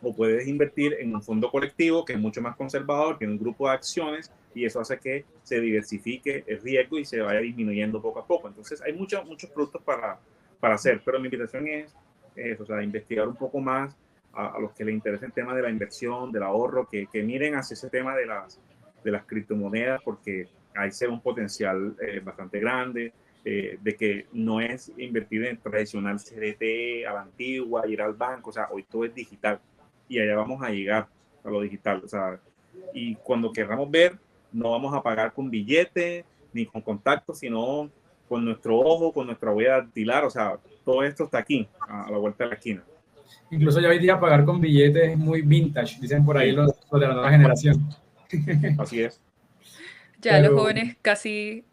O puedes invertir en un fondo colectivo que es mucho más conservador, tiene un grupo de acciones y eso hace que se diversifique el riesgo y se vaya disminuyendo poco a poco. Entonces hay muchos productos para hacer, pero mi invitación es o sea, investigar un poco más a los que les interesa el tema de la inversión, del ahorro, que miren hacia ese tema de las criptomonedas, porque ahí se ve un potencial bastante grande, de que no es invertir en tradicional CDT a la antigua, ir al banco, o sea, hoy todo es digital y allá vamos a llegar a lo digital, o sea, y cuando queramos ver, no vamos a pagar con billete ni con contacto, sino con nuestro ojo, con nuestra huella dactilar, o sea, todo esto está aquí, a la vuelta de la esquina. Incluso ya hoy día pagar con billetes es muy vintage, dicen por ahí Sí, los de la nueva generación. así es. Ya los Pero jóvenes casi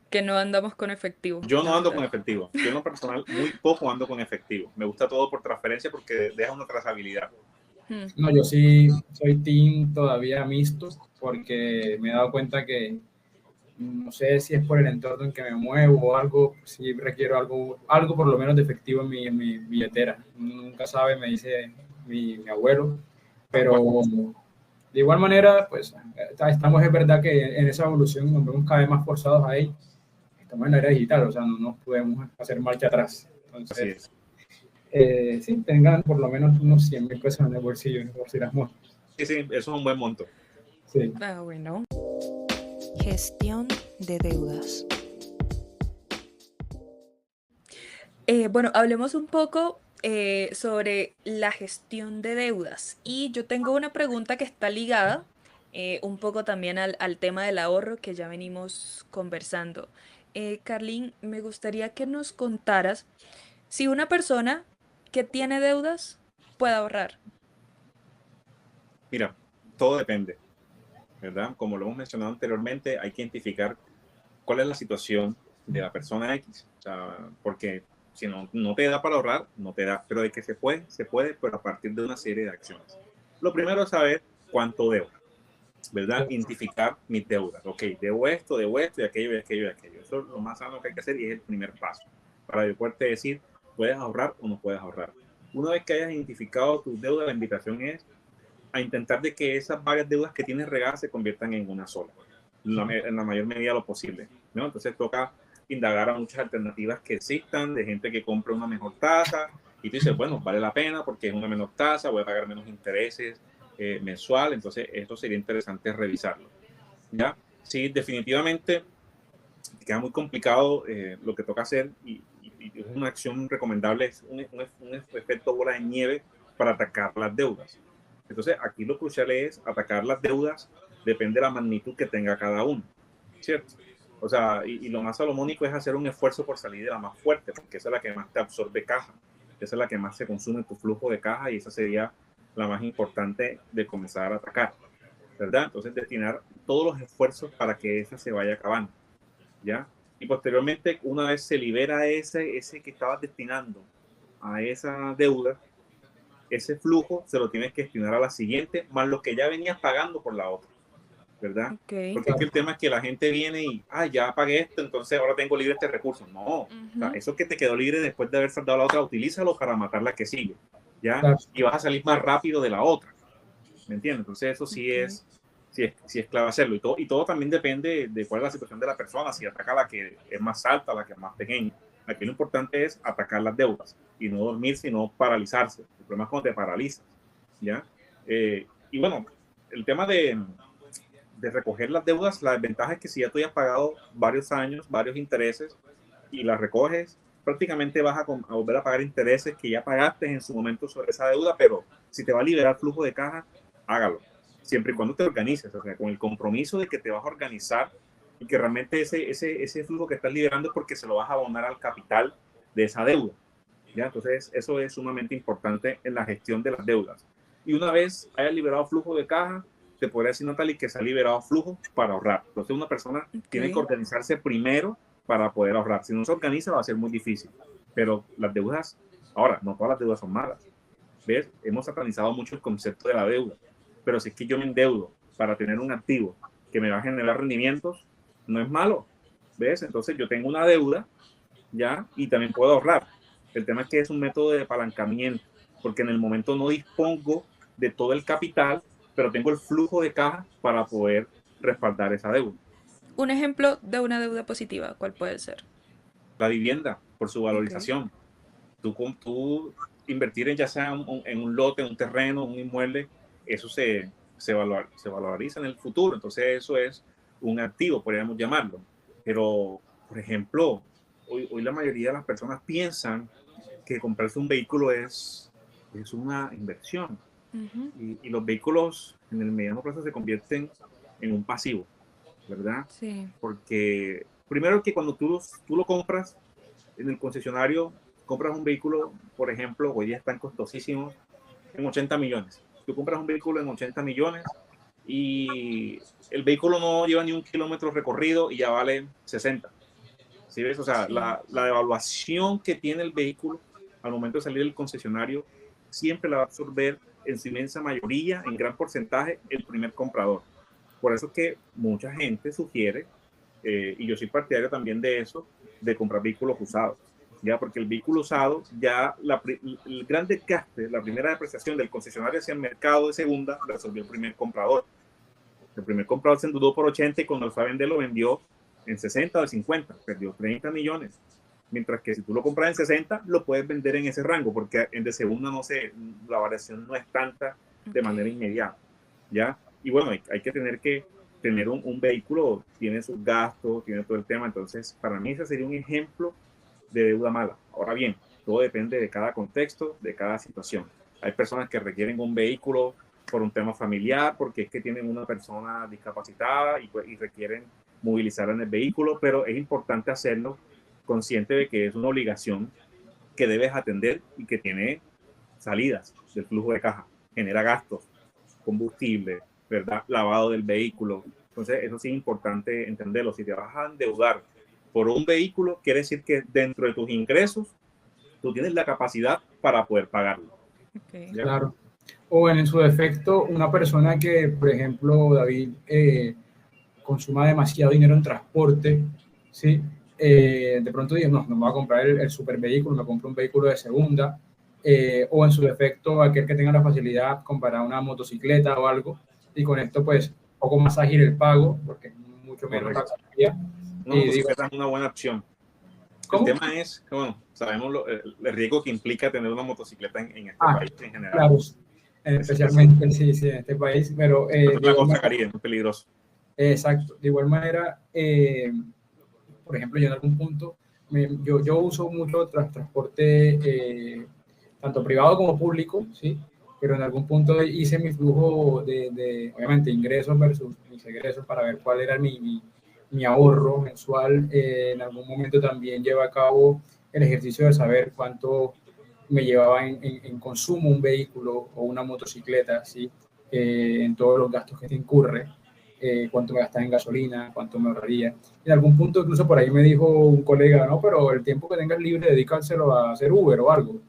que no andamos con efectivo, Yo no la ando con verdad. efectivo. Yo en lo personal muy poco ando con efectivo. Me gusta todo por transferencia porque deja una trazabilidad. Hmm. no, yo sí soy team todavía mixto, porque me he dado cuenta que no sé si es por el entorno en que me muevo o algo, si requiero algo por lo menos de efectivo en mi billetera. Uno nunca sabe, me dice mi abuelo, Tal cual. pero de igual manera, pues estamos, es verdad que en esa evolución nos vemos cada vez más forzados ahí. Estamos en la era digital, o sea, no nos podemos hacer marcha atrás. Así Entonces, es. sí, tengan por lo menos unos 100.000 pesos en el bolsillo, por si las muestras. Sí, sí, eso es un buen monto. Sí. Ah, bueno. Gestión de deudas. Bueno, hablemos un poco sobre la gestión de deudas. Y yo tengo una pregunta que está ligada un poco también al tema del ahorro que ya venimos conversando. Carlín, me gustaría que nos contaras si una persona que tiene deudas puede ahorrar. Mira, todo depende, ¿verdad? Como lo hemos mencionado anteriormente, hay que identificar cuál es la situación de la persona X. O sea, porque si no te da para ahorrar, no te da. Pero de que se puede, pero a partir de una serie de acciones. Lo primero es saber cuánto debo, ¿verdad? Identificar mis deudas. Ok, debo esto y aquello y aquello y aquello. Eso es lo más sano que hay que hacer y es el primer paso para yo poderte decir, ¿puedes ahorrar o no puedes ahorrar? Una vez que hayas identificado tus deudas, la invitación es a intentar de que esas varias deudas que tienes regadas se conviertan en una sola, en la mayor medida lo posible, ¿no? Entonces toca indagar a muchas alternativas que existan, de gente que compre una mejor tasa, y tú dices, bueno, vale la pena porque es una menor tasa, voy a pagar menos intereses mensual, entonces esto sería interesante revisarlo, ¿ya? Sí, definitivamente queda muy complicado lo que toca hacer y es una acción recomendable, es un efecto bola de nieve para atacar las deudas. Entonces, aquí lo crucial es atacar las deudas, depende de la magnitud que tenga cada uno, ¿cierto? O sea, y lo más salomónico es hacer un esfuerzo por salir de la más fuerte, porque esa es la que más te absorbe caja, esa es la que más se consume tu flujo de caja y esa sería la más importante de comenzar a atacar, ¿verdad? Entonces, destinar todos los esfuerzos para que esa se vaya acabando, ¿ya? Y posteriormente, una vez se libera ese que estabas destinando a esa deuda, ese flujo se lo tienes que destinar a la siguiente, más lo que ya venías pagando por la otra, ¿verdad? Ok. Porque es que el tema es que la gente viene y, ya pagué esto, entonces ahora tengo libre este recurso. No, o sea, Ujú. eso que te quedó libre después de haber saldado la otra, utilízalo para matar la que sigue, ¿ya? Claro. Y vas a salir más rápido de la otra, ¿me entiendes? Entonces eso Ok. sí es clave hacerlo. Y todo también depende de cuál es la situación de la persona, si ataca la que es más alta, la que es más pequeña. Aquí lo importante es atacar las deudas y no dormir, sino paralizarse. El problema es cuando te paralizas, ¿ya? Y bueno, el tema de recoger las deudas, la desventaja es que si ya tú hayas pagado varios años, varios intereses y las recoges, prácticamente vas a volver a pagar intereses que ya pagaste en su momento sobre esa deuda, pero si te va a liberar flujo de caja, hágalo, siempre y cuando te organices, o sea, con el compromiso de que te vas a organizar y que realmente ese flujo que estás liberando es porque se lo vas a abonar al capital de esa deuda, ¿ya? Entonces, eso es sumamente importante en la gestión de las deudas. y una vez haya liberado flujo de caja, te podría decir, Natalie, que se ha liberado flujo para ahorrar. Entonces una persona tiene que organizarse primero para poder ahorrar. Si no se organiza va a ser muy difícil. Pero las deudas, ahora, no todas las deudas son malas. ¿Ves? Hemos satanizado mucho el concepto de la deuda. Pero si es que yo me endeudo para tener un activo que me va a generar rendimientos, no es malo. ¿Ves? Entonces yo tengo una deuda, ¿ya? Y también puedo ahorrar. El tema es que es un método de apalancamiento, porque en el momento no dispongo de todo el capital, pero tengo el flujo de caja para poder respaldar esa deuda. Un ejemplo de una deuda positiva, ¿cuál puede ser? La vivienda, por su valorización. Tú invertir en ya sea en un lote, en un terreno, un inmueble, eso se valoriza en el futuro. Entonces eso es un activo, podríamos llamarlo. Pero, por ejemplo, hoy la mayoría de las personas piensan que comprarse un vehículo es una inversión. Y los vehículos en el mediano plazo se convierten en un pasivo, ¿verdad? Sí. Porque primero que cuando tú lo compras en el concesionario, compras un vehículo, por ejemplo, hoy día están costosísimos, en 80 millones. Tú compras un vehículo en 80 millones y el vehículo no lleva ni un kilómetro recorrido y ya vale 60. ¿Sí ves? O sea, Sí. la devaluación que tiene el vehículo al momento de salir del concesionario siempre la va a absorber en su inmensa mayoría, en gran porcentaje, el primer comprador. Por eso es que mucha gente sugiere, y yo soy partidario también de eso, de comprar vehículos usados. Ya, porque el vehículo usado, ya el gran desgaste, la primera depreciación del concesionario hacia el mercado de segunda, la resolvió el primer comprador. El primer comprador se endeudó por 80 y cuando lo fue a vender lo vendió en 60 o 50, perdió 30 millones. Mientras que si tú lo compras en 60, lo puedes vender en ese rango, porque en de segunda no sé, la variación no es tanta de manera inmediata, ¿ya? Y bueno, hay que tener un vehículo, tiene sus gastos, tiene todo el tema, entonces para mí ese sería un ejemplo de deuda mala. Ahora bien, todo depende de cada contexto, de cada situación. Hay personas que requieren un vehículo por un tema familiar, porque es que tienen una persona discapacitada y requieren movilizar en el vehículo, pero es importante hacerlo consciente de que es una obligación que debes atender y que tiene salidas del flujo de caja, genera gastos, combustible, ¿verdad? Lavado del vehículo. Entonces, eso sí es importante entenderlo. Si te vas a endeudar por un vehículo, quiere decir que dentro de tus ingresos, tú tienes la capacidad para poder pagarlo. Okay. Claro. O en su defecto, una persona que, por ejemplo, David, consuma demasiado dinero en transporte, ¿sí? De pronto dice, no me voy a comprar el super vehículo, me compro un vehículo de segunda, o en su defecto, aquel que tenga la facilidad, comprar una motocicleta o algo, y con esto, pues, un poco más ágil el pago, porque es mucho menos la cantidad. Una motocicleta es una buena opción. ¿Cómo? El tema es que, bueno, sabemos el riesgo que implica tener una motocicleta en este país en general. Claro, especialmente sí, en este país, pero... la costa caribe es muy peligroso. Exacto. De igual manera, por ejemplo, yo en algún punto, yo uso mucho transporte, tanto privado como público, ¿sí? Pero en algún punto hice mi flujo obviamente, ingresos versus mis egresos para ver cuál era mi ahorro mensual. En algún momento también llevé a cabo el ejercicio de saber cuánto me llevaba en consumo un vehículo o una motocicleta, ¿sí? En todos los gastos que te incurre. Cuánto me gastaba en gasolina, cuánto me ahorraría. En algún punto incluso por ahí me dijo un colega, no, pero el tiempo que tengas libre, dedícaselo a hacer Uber o algo.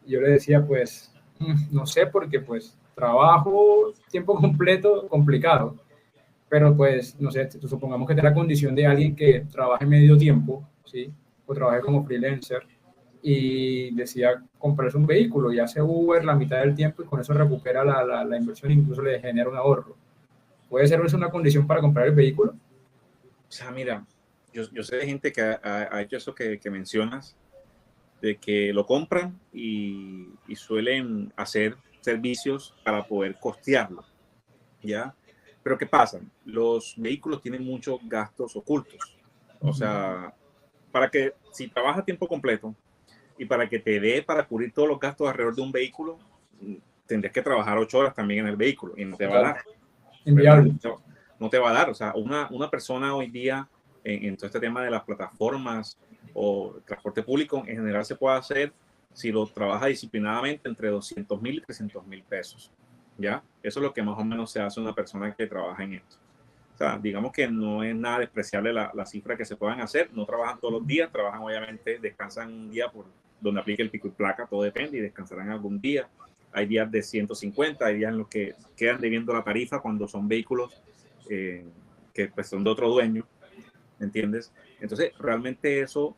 Y yo le decía, pues, no sé, porque pues trabajo tiempo completo, complicado. Pero pues, no sé, supongamos que te la condición de alguien que trabaje medio tiempo, ¿sí? O trabaje como freelancer y decía comprarse un vehículo y hace Uber la mitad del tiempo y con eso recupera la inversión e incluso le genera un ahorro. ¿Puede ser una condición para comprar el vehículo? O sea, mira, yo sé de gente que ha hecho eso que mencionas, de que lo compran y suelen hacer servicios para poder costearlo, ¿ya? Pero ¿qué pasa? Los vehículos tienen muchos gastos ocultos. O sea, para que si trabajas a tiempo completo y para que te dé para cubrir todos los gastos alrededor de un vehículo, tendrías que trabajar 8 horas también en el vehículo y no te va a dar. Inviable. No te va a dar. O sea, una persona hoy día en todo este tema de las plataformas o transporte público en general se puede hacer si lo trabaja disciplinadamente entre 200,000 y 300,000 pesos. ¿ya? Eso es lo que más o menos se hace una persona que trabaja en esto. O sea, digamos que no es nada despreciable la cifra que se puedan hacer. No trabajan todos los días, trabajan obviamente, descansan un día por donde aplique el pico y placa, todo depende, y descansarán algún día. Hay días de 150, hay días en los que quedan debiendo la tarifa cuando son vehículos que pues, son de otro dueño, ¿entiendes? Entonces, realmente eso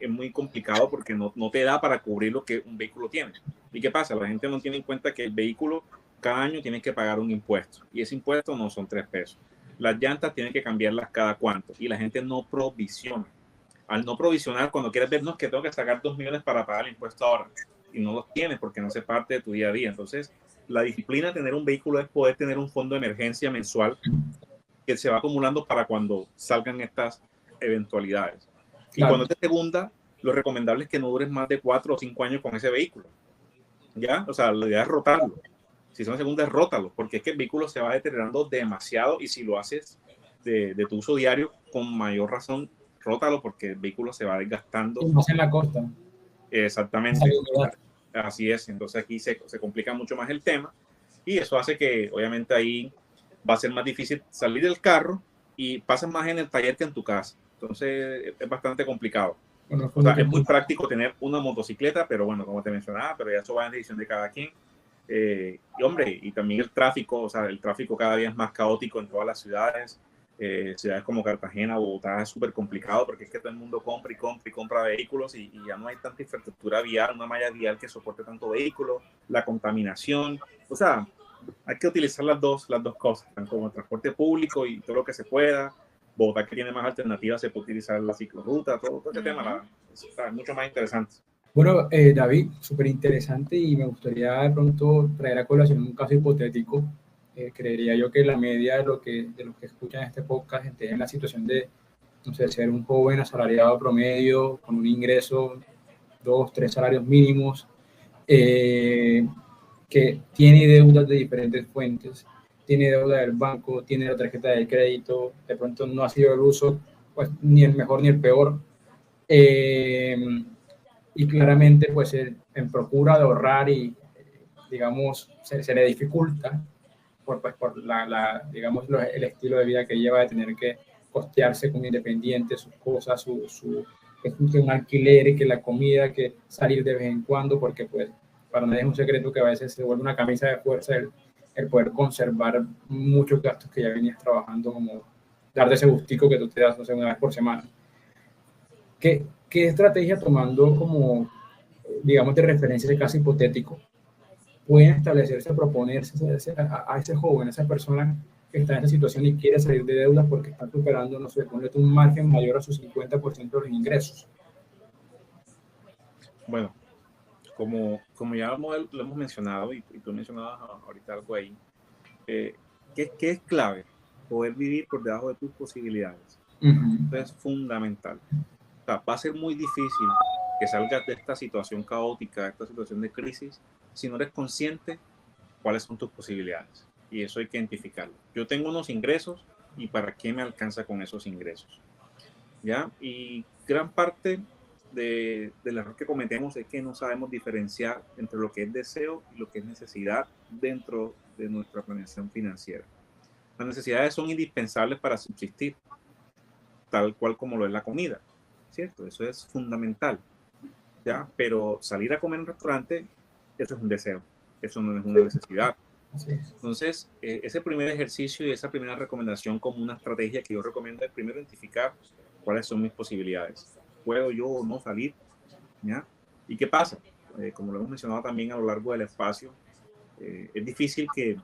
es muy complicado porque no te da para cubrir lo que un vehículo tiene. ¿Y qué pasa? La gente no tiene en cuenta que el vehículo cada año tiene que pagar un impuesto y ese impuesto no son 3 pesos. Las llantas tienen que cambiarlas cada cuánto y la gente no provisiona. Al no provisionar, cuando quieres ver, no es que tengo que sacar 2 millones para pagar el impuesto ahora y no los tienes porque no hace parte de tu día a día. Entonces, la disciplina de tener un vehículo es poder tener un fondo de emergencia mensual que se va acumulando para cuando salgan estas eventualidades. Y Claro. cuando es de segunda, lo recomendable es que no dures más de 4 o 5 años con ese vehículo. ¿Ya? O sea, la idea es rotarlo. Si son segundas, rótalo, porque es que el vehículo se va deteriorando demasiado y si lo haces de tu uso diario, con mayor razón, rótalo porque el vehículo se va desgastando. Y más en la costa. Exactamente. Así es. Entonces aquí se complica mucho más el tema y eso hace que obviamente ahí va a ser más difícil salir del carro y pasas más en el taller que en tu casa. Entonces es bastante complicado. Bueno, O sea, es muy práctico tener una motocicleta, pero bueno, como te mencionaba, pero ya eso va en decisión de cada quien. Y hombre, y también el tráfico, o sea, el tráfico cada día es más caótico en todas las ciudades. Ciudades como Cartagena, Bogotá es súper complicado porque es que todo el mundo compra y compra y compra vehículos y ya no hay tanta infraestructura vial, una malla vial que soporte tanto vehículo, la contaminación, o sea, hay que utilizar las dos cosas, tanto como el transporte público y todo lo que se pueda. Bogotá que tiene más alternativas, se puede utilizar la ciclorruta, todo ese tema está mucho más interesante. Bueno, David, súper interesante y me gustaría de pronto traer a colación un caso hipotético. Creería yo que la media de los que escuchan este podcast esté en la situación de, no sé, ser un joven asalariado promedio con un ingreso, 2, 3 salarios mínimos, que tiene deudas de diferentes fuentes, tiene deuda del banco, tiene la tarjeta de crédito, de pronto no ha sido el uso, pues ni el mejor ni el peor. Y claramente pues en procura de ahorrar y digamos se le dificulta por digamos el estilo de vida que lleva de tener que costearse como independiente sus cosas, un alquiler, que la comida, que salir de vez en cuando, porque pues para nadie es un secreto que a veces se vuelve una camisa de fuerza el poder conservar muchos gastos que ya venías trabajando, como darte ese gustico que tú te das, no sé, una vez por semana. ¿Qué estrategia tomando como, digamos, de referencia ese caso hipotético, pueden establecerse, proponerse a ese joven, a esa persona que está en esa situación y quiere salir de deudas porque está superando, no sé, ponle un margen mayor a su 50% de los ingresos? Bueno, como ya lo hemos mencionado y tú mencionabas ahorita algo ahí, ¿qué es clave? Poder vivir por debajo de tus posibilidades. Eso es fundamental. O sea, va a ser muy difícil que salgas de esta situación caótica, de esta situación de crisis, si no eres consciente cuáles son tus posibilidades. Y eso hay que identificarlo. Yo tengo unos ingresos y para qué me alcanza con esos ingresos. ¿Ya? Y gran parte del error que cometemos es que no sabemos diferenciar entre lo que es deseo y lo que es necesidad dentro de nuestra planeación financiera. Las necesidades son indispensables para subsistir, tal cual como lo es la comida, ¿cierto? Eso es fundamental, ¿ya? Pero salir a comer en un restaurante, eso es un deseo, eso no es una necesidad. Entonces, ese primer ejercicio y esa primera recomendación como una estrategia que yo recomiendo es primero identificar cuáles son mis posibilidades. ¿Puedo yo o no salir? ¿Ya? ¿Y qué pasa? Como lo hemos mencionado también a lo largo del espacio, es difícil que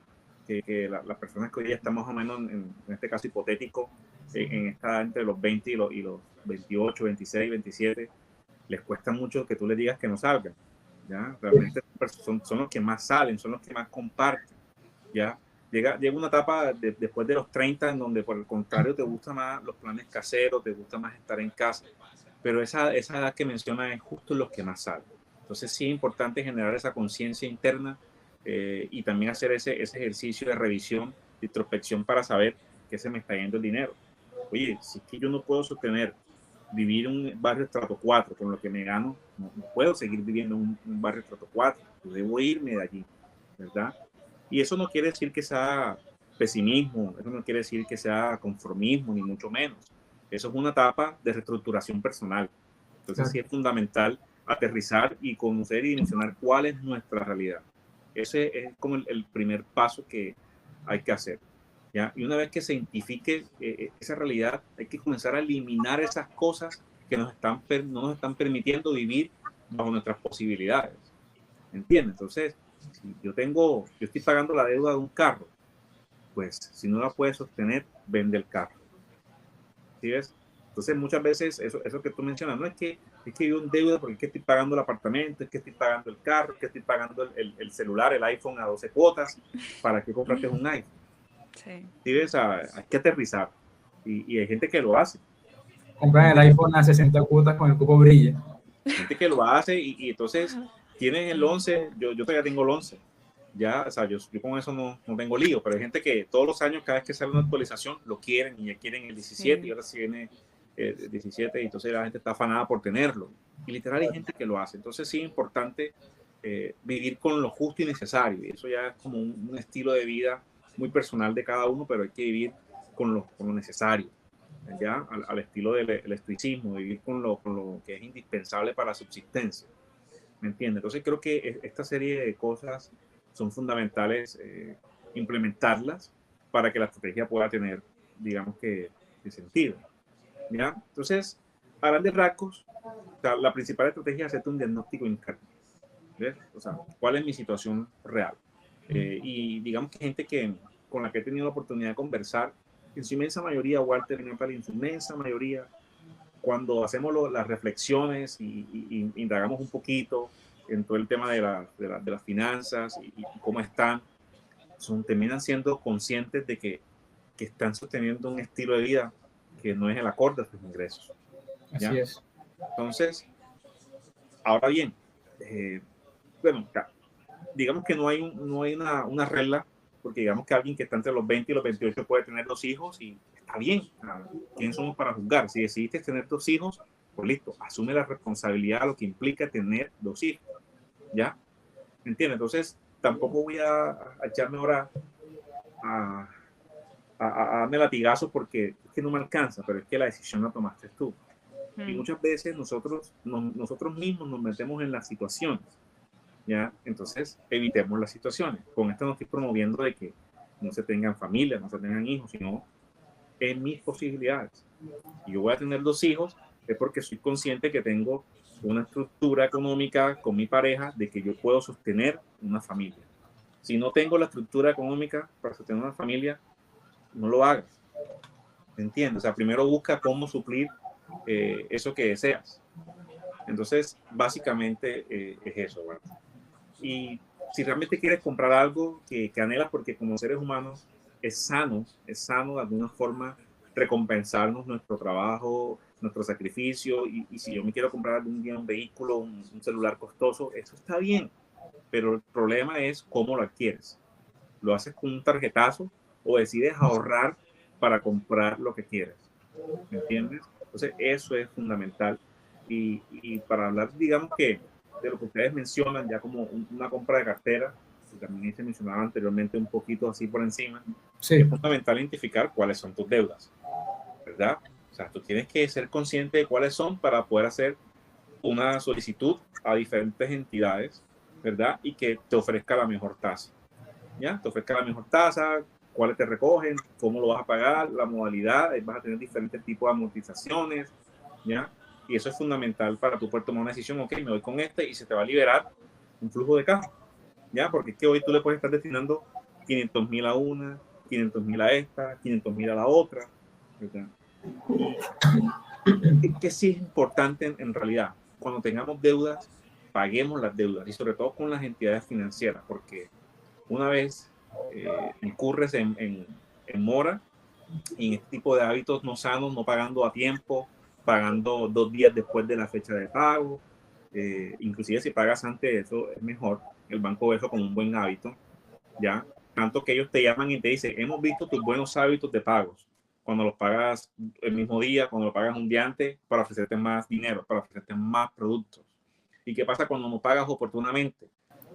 las personas que hoy ya están más o menos en este caso hipotético, en esta entre los 20 y los 28, 26, 27, les cuesta mucho que tú les digas que no salgan. ¿Ya? Realmente son los que más salen, son los que más comparten. ¿Ya? Llega una etapa después de los 30 en donde por el contrario te gustan más los planes caseros, te gusta más estar en casa, pero esa edad que menciona es justo los que más salen. Entonces sí es importante generar esa conciencia interna y también hacer ese ejercicio de revisión, de introspección para saber qué se me está yendo el dinero. Oye, si es que yo no puedo sostener vivir en un barrio estrato 4 con lo que me gano, no puedo seguir viviendo en un barrio estrato 4, yo debo irme de allí, ¿verdad? Y eso no quiere decir que sea pesimismo, eso no quiere decir que sea conformismo, ni mucho menos. Eso es una etapa de reestructuración personal. Entonces sí es fundamental aterrizar y conocer y dimensionar cuál es nuestra realidad. Ese es como el primer paso que hay que hacer, ¿ya? Y una vez que se identifique esa realidad, hay que comenzar a eliminar esas cosas que no nos están permitiendo vivir bajo nuestras posibilidades. ¿Entiendes? Entonces, si yo estoy pagando la deuda de un carro, pues si no la puedes sostener, vende el carro. ¿Sí ves? Entonces muchas veces eso que tú mencionas, no es que yo en deuda porque es que estoy pagando el apartamento, es que estoy pagando el carro, es que estoy pagando el celular, el iPhone a 12 cuotas, ¿para qué compraste un iPhone? Sí. ¿Sí ves? Hay que aterrizar y hay gente que lo hace. Compran el iPhone a 60 cuotas con el cupo brilla. Hay gente que lo hace y entonces tienen el 11, yo todavía tengo el 11. Ya, o sea, yo con eso no tengo lío, pero hay gente que todos los años, cada vez que sale una actualización, lo quieren y ya quieren el 17 Sí. y ahora sí viene el 17 y entonces la gente está afanada por tenerlo. Y literal hay gente que lo hace. Entonces sí es importante vivir con lo justo y necesario. Y eso ya es como un estilo de vida muy personal de cada uno, pero hay que vivir con lo necesario, ya al estilo del estoicismo, vivir con lo que es indispensable para la subsistencia. ¿Me entiendes? Entonces creo que esta serie de cosas son fundamentales implementarlas para que la estrategia pueda tener, digamos que, sentido. ¿Ya? Entonces, a grandes rasgos, o sea, la principal estrategia es hacerte un diagnóstico interno. ¿Ves? O sea, ¿cuál es mi situación real? Y digamos que gente con la que he tenido la oportunidad de conversar, en su inmensa mayoría, Walter y Natalie, en su inmensa mayoría, cuando hacemos las reflexiones y indagamos un poquito en todo el tema de las finanzas y cómo están, terminan siendo conscientes de que están sosteniendo un estilo de vida que no es el acorde a sus ingresos. ¿Ya? Así es. Entonces, ahora bien, bueno, digamos que no hay una regla, porque digamos que alguien que está entre los 20 y los 28 puede tener 2 hijos y está bien. ¿Quién somos para juzgar? Si decidiste tener 2 hijos, pues listo, asume la responsabilidad, lo que implica tener 2 hijos. ¿Ya? ¿Entiendes? Entonces, tampoco voy a echarme ahora a darme latigazos porque es que no me alcanza, pero es que la decisión la tomaste tú. Y muchas veces nosotros mismos nos metemos en las situaciones. ¿Ya? Entonces, evitemos las situaciones. Con esto no estoy promoviendo de que no se tengan familias, no se tengan hijos, sino en mis posibilidades. Y yo voy a tener 2 hijos, es porque soy consciente que tengo una estructura económica con mi pareja de que yo puedo sostener una familia. Si no tengo la estructura económica para sostener una familia, no lo hagas. ¿Entiendes? O sea, primero busca cómo suplir eso que deseas. Entonces, básicamente es eso, ¿verdad? Y si realmente quieres comprar algo que anhelas, porque como seres humanos es sano de alguna forma recompensarnos nuestro trabajo, nuestro sacrificio, y si yo me quiero comprar algún día un vehículo, un celular costoso, eso está bien, pero el problema es cómo lo adquieres. ¿Lo haces con un tarjetazo o decides ahorrar para comprar lo que quieres? ¿Me entiendes? Entonces eso es fundamental. Y para hablar, digamos que de lo que ustedes mencionan, ya como una compra de cartera, que también se mencionaba anteriormente un poquito así por encima, Sí. es fundamental identificar cuáles son tus deudas, ¿verdad? O sea, tú tienes que ser consciente de cuáles son para poder hacer una solicitud a diferentes entidades, ¿verdad? Y que te ofrezca la mejor tasa, ¿ya? Te ofrezca la mejor tasa, cuáles te recogen, cómo lo vas a pagar, la modalidad, vas a tener diferentes tipos de amortizaciones, ¿ya? Y eso es fundamental para tú poder tomar una decisión, ok, me voy con este y se te va a liberar un flujo de caja, ¿ya? Porque es que hoy tú le puedes estar destinando 500,000 a una, 500,000 a esta, 500,000 a la otra, ¿verdad? Y que sí es importante en realidad, cuando tengamos deudas, paguemos las deudas y sobre todo con las entidades financieras, porque una vez incurres en mora y en este tipo de hábitos no sanos, no pagando a tiempo, pagando 2 días después de la fecha de pago, inclusive si pagas antes, eso es mejor. El banco ve eso como un buen hábito, ¿ya? Tanto que ellos te llaman y te dicen, hemos visto tus buenos hábitos de pagos, cuando los pagas el mismo día, cuando lo pagas un día antes, para ofrecerte más dinero, para ofrecerte más productos. ¿Y qué pasa cuando no pagas oportunamente?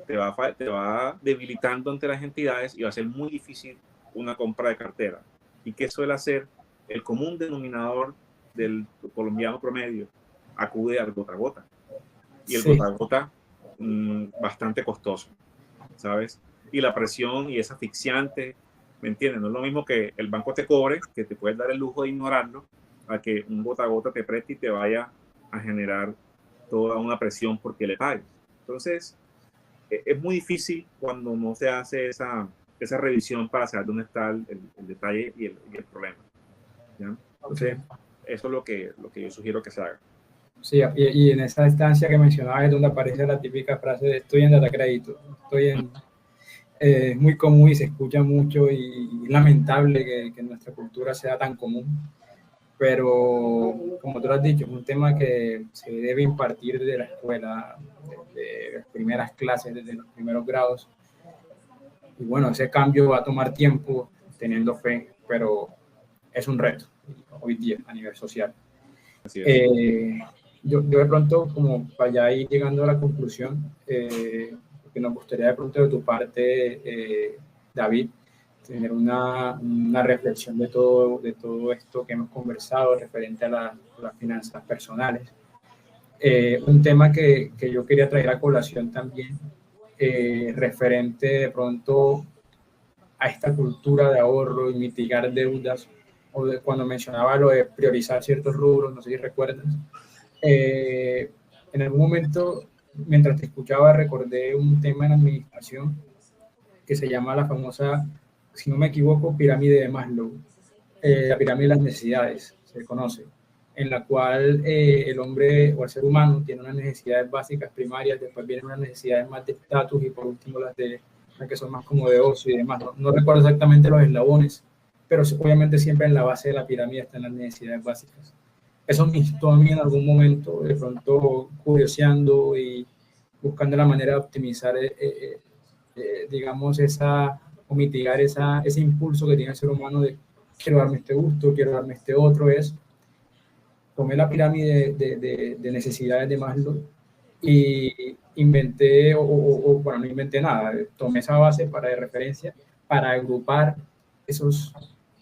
te va debilitando ante las entidades y va a ser muy difícil una compra de cartera. ¿Y qué suele hacer? El común denominador del colombiano promedio acude al gota a gota. Y el gota a gota bastante costoso, ¿sabes? Y la presión y es asfixiante, ¿me entiendes? No es lo mismo que el banco te cobre, que te puedes dar el lujo de ignorarlo, a que un gota a gota te preste y te vaya a generar toda una presión porque le pagues. Entonces, es muy difícil cuando no se hace esa revisión para saber dónde está el detalle y el problema, ¿ya? Entonces, eso es lo que yo sugiero que se haga. Sí, y en esa instancia que mencionabas es donde aparece la típica frase de estoy en data crédito, es muy común y se escucha mucho y es lamentable que en nuestra cultura sea tan común, pero como tú lo has dicho, es un tema que se debe impartir desde la escuela, desde las primeras clases, desde los primeros grados, y bueno, ese cambio va a tomar tiempo teniendo fe, pero es un reto hoy día a nivel social. Así es. Yo de pronto, como para ya ir llegando a la conclusión, que nos gustaría de pronto de tu parte, David, tener una reflexión de todo esto que hemos conversado referente a las finanzas personales. Un tema que yo quería traer a colación también, referente de pronto a esta cultura de ahorro y mitigar deudas, o de cuando mencionaba lo de priorizar ciertos rubros, no sé si recuerdas. En algún momento, mientras te escuchaba, recordé un tema en administración que se llama la famosa, si no me equivoco, pirámide de Maslow, la pirámide de las necesidades, se conoce, en la cual el hombre o el ser humano tiene unas necesidades básicas primarias, después vienen unas necesidades más de estatus y por último las que son más como de ocio y demás. No recuerdo exactamente los eslabones, pero obviamente siempre en la base de la pirámide están las necesidades básicas. Eso me instó a mí en algún momento, de pronto curioseando y buscando la manera de optimizar, digamos, o mitigar ese impulso que tiene el ser humano de quiero darme este gusto, quiero darme este otro, tomé la pirámide de necesidades de Maslow y inventé, bueno, no inventé nada, tomé esa base de referencia para agrupar esos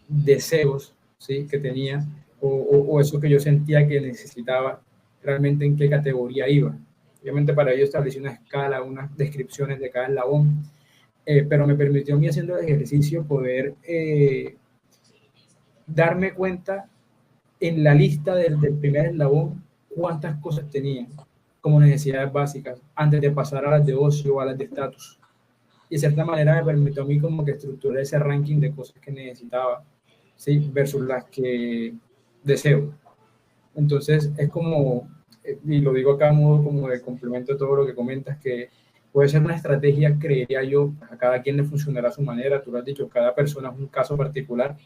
deseos, ¿sí?, que tenía o eso que yo sentía que necesitaba, realmente en qué categoría iba. Obviamente para ello establecí una escala, unas descripciones de cada eslabón, pero me permitió a mí haciendo el ejercicio poder darme cuenta en la lista del primer eslabón cuántas cosas tenía como necesidades básicas antes de pasar a las de ocio o a las de estatus. Y de cierta manera me permitió a mí como que estructurar ese ranking de cosas que necesitaba, ¿sí?, versus las que deseo. Entonces es como, y lo digo acá a modo como de complemento a todo lo que comentas, que puede ser una estrategia, creería yo, a cada quien le funcionará a su manera, tú lo has dicho, cada persona es un caso particular.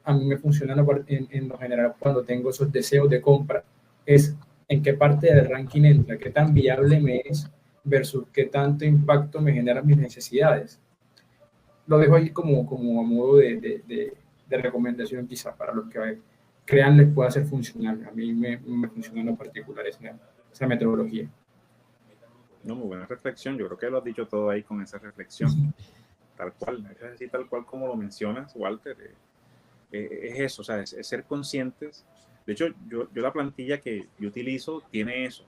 A mí me funciona en lo general cuando tengo esos deseos de compra, es en qué parte del ranking entra, qué tan viable me es versus qué tanto impacto me generan mis necesidades. Lo dejo ahí como a modo de recomendación quizá para los que crean les pueda ser funcional. A mí me funciona en lo particular esa metodología. No, muy buena reflexión. Yo creo que lo has dicho todo ahí con esa reflexión. Tal cual, es así, tal cual como lo mencionas, Walter. Es eso, o sea, es ser conscientes. De hecho, yo la plantilla que yo utilizo tiene eso.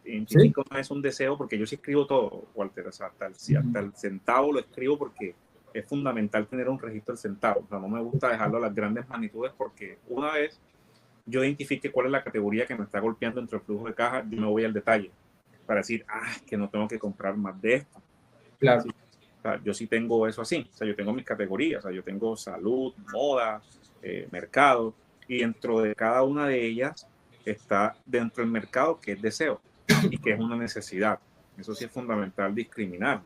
Identifico, ¿sí?, no es un deseo, porque yo sí escribo todo, Walter. O sea, hasta el centavo lo escribo porque es fundamental tener un registro del centavo. O sea, no me gusta dejarlo a las grandes magnitudes porque una vez yo identifique cuál es la categoría que me está golpeando entre el flujo de caja, yo me voy al detalle para decir, que no tengo que comprar más de esto. Claro. ¿Sí? O sea, yo sí tengo eso así. O sea, yo tengo mis categorías. O sea, yo tengo salud, moda, mercado. Y dentro de cada una de ellas está dentro del mercado que es deseo y que es una necesidad. Eso sí es fundamental discriminar.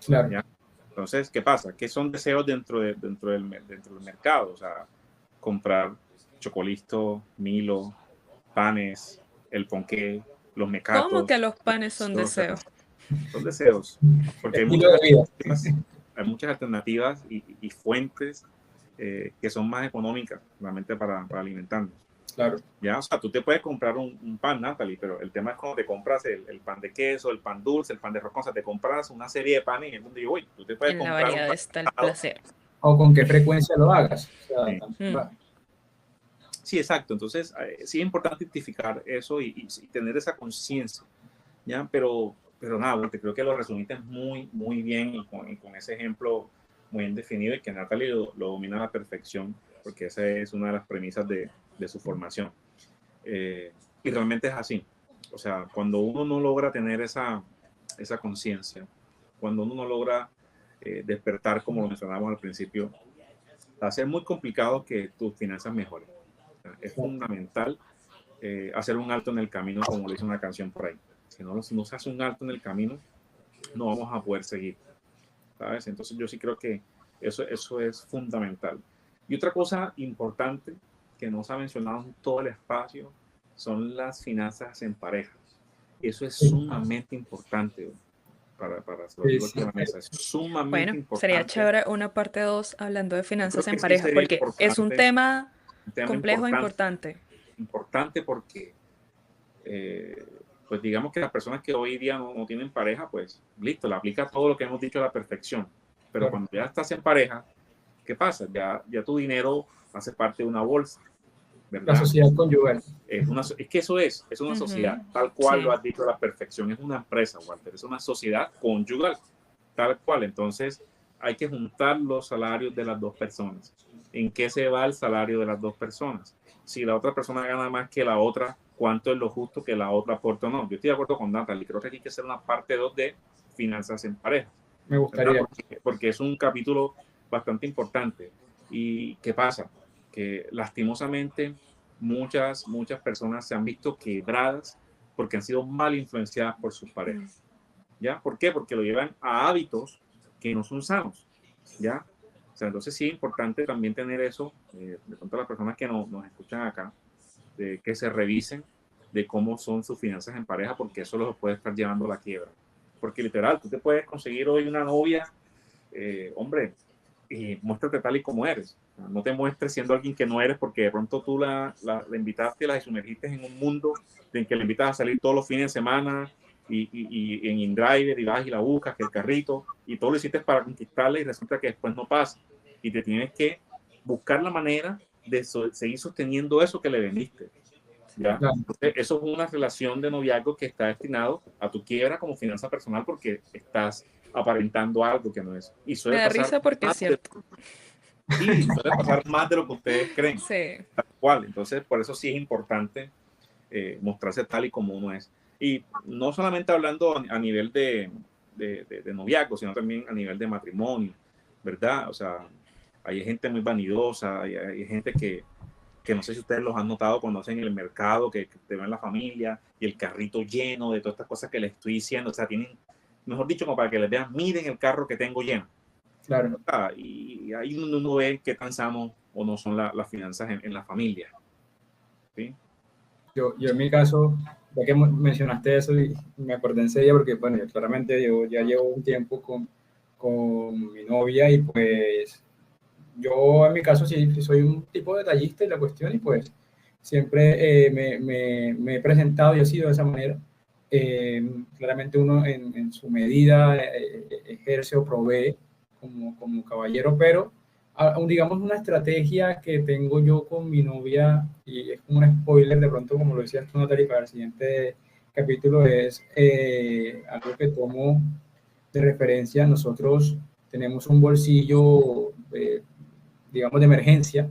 Claro. ¿Ya? Entonces, ¿qué pasa? ¿Qué son deseos dentro del mercado? O sea, comprar Chocolisto, Milo, panes, el ponqué, los mecatos. ¿Cómo que los panes son deseos? Son deseos, porque hay muchas alternativas y fuentes que son más económicas realmente para alimentarnos. Claro. Ya, o sea, tú te puedes comprar un pan, Natalie, pero el tema es cuando te compras el pan de queso, el pan dulce, el pan de rosca, o sea, te compras una serie de panes y es donde yo voy. Tú te puedes En la comprar un variedad pan está el helado. placer. O con qué frecuencia lo hagas. O sea, Sí. va. Sí, exacto. Entonces, sí es importante identificar eso y tener esa conciencia, ¿ya? Pero nada, creo que lo resumiste muy, muy bien y con ese ejemplo muy bien definido y que Natalie lo domina a la perfección, porque esa es una de las premisas de su formación. Y realmente es así. O sea, cuando uno no logra tener esa conciencia, cuando uno no logra despertar, como lo mencionábamos al principio, va a ser muy complicado que tus finanzas mejoren. O sea, es fundamental hacer un alto en el camino, como lo dice una canción por ahí. Si no se hace un alto en el camino, no vamos a poder seguir, ¿sabes? Entonces yo sí creo que eso es fundamental. Y otra cosa importante que no se ha mencionado en todo el espacio son las finanzas en pareja. Eso es sumamente importante para Sí, sobre sí. la mesa. Es sumamente Bueno, sería importante. chévere una parte 2 hablando de Yo creo finanzas que en sí pareja, sería porque es importante, un tema complejo e importante, importante. importante porque pues digamos que las personas que hoy día no tienen pareja, pues listo, le aplica todo lo que hemos dicho a la perfección. Pero Claro. cuando ya estás en pareja, ¿qué pasa? Ya tu dinero hace parte de una bolsa, La ¿verdad? sociedad conyugal. Es que eso es una sociedad, tal cual lo Sí. has dicho a la perfección, es una empresa, Walter, es una sociedad conyugal, tal cual. Entonces hay que juntar los salarios de las dos personas. ¿En qué se va el salario de las dos personas? Si la otra persona gana más que la otra, ¿cuánto es lo justo que la otra aporta o no? Yo estoy de acuerdo con Natalie, creo que aquí hay que hacer una parte 2 de finanzas en pareja, Me ¿verdad? gustaría. Porque es un capítulo bastante importante. ¿Y qué pasa? Que lastimosamente muchas personas se han visto quebradas porque han sido mal influenciadas por sus parejas. ¿Ya? ¿Por qué? Porque lo llevan a hábitos que no son sanos. ¿Ya? O sea, entonces sí es importante también tener eso, de pronto las personas que nos escuchan acá, de que se revisen de cómo son sus finanzas en pareja, porque eso los puede estar llevando a la quiebra. Porque literal, tú te puedes conseguir hoy una novia, hombre, y muéstrate tal y como eres. No te muestres siendo alguien que no eres porque de pronto tú la invitaste, la sumergiste en un mundo en que le invitas a salir todos los fines de semana y en InDriver y vas y la buscas, que el carrito, y todo lo hiciste para conquistarla y resulta que después no pasa. Y te tienes que buscar la manera de seguir sosteniendo eso que le vendiste. ¿Ya? Claro. Entonces, eso es una relación de noviazgo que está destinado a tu quiebra como finanza personal porque estás aparentando algo que no es. Y Me suele da pasar risa porque es más de, cierto. sí, suele pasar más de lo que ustedes creen. Sí. Tal cual. Entonces, por eso sí es importante mostrarse tal y como uno es. Y no solamente hablando a nivel de noviazgo, sino también a nivel de matrimonio, ¿verdad? O sea, hay gente muy vanidosa, hay gente que no sé si ustedes los han notado cuando hacen el mercado, que te ven la familia y el carrito lleno de todas estas cosas que les estoy diciendo. O sea, tienen, mejor dicho, como para que les vean, miren el carro que tengo lleno. Claro. Y ahí uno ve qué tan sanos o no son las finanzas en la familia. ¿Sí? Yo en mi caso, ya que mencionaste eso, y me acordé enseguida porque, bueno, yo claramente yo ya llevo un tiempo con mi novia y pues yo en mi caso sí soy un tipo detallista en la cuestión y pues siempre me he presentado y he sido de esa manera. Claramente uno en su medida ejerce o provee como caballero, pero digamos una estrategia que tengo yo con mi novia, y es como un spoiler de pronto, como lo decías tú, Natalia, para el siguiente capítulo, es algo que tomo de referencia. Nosotros tenemos un bolsillo, digamos, de emergencia,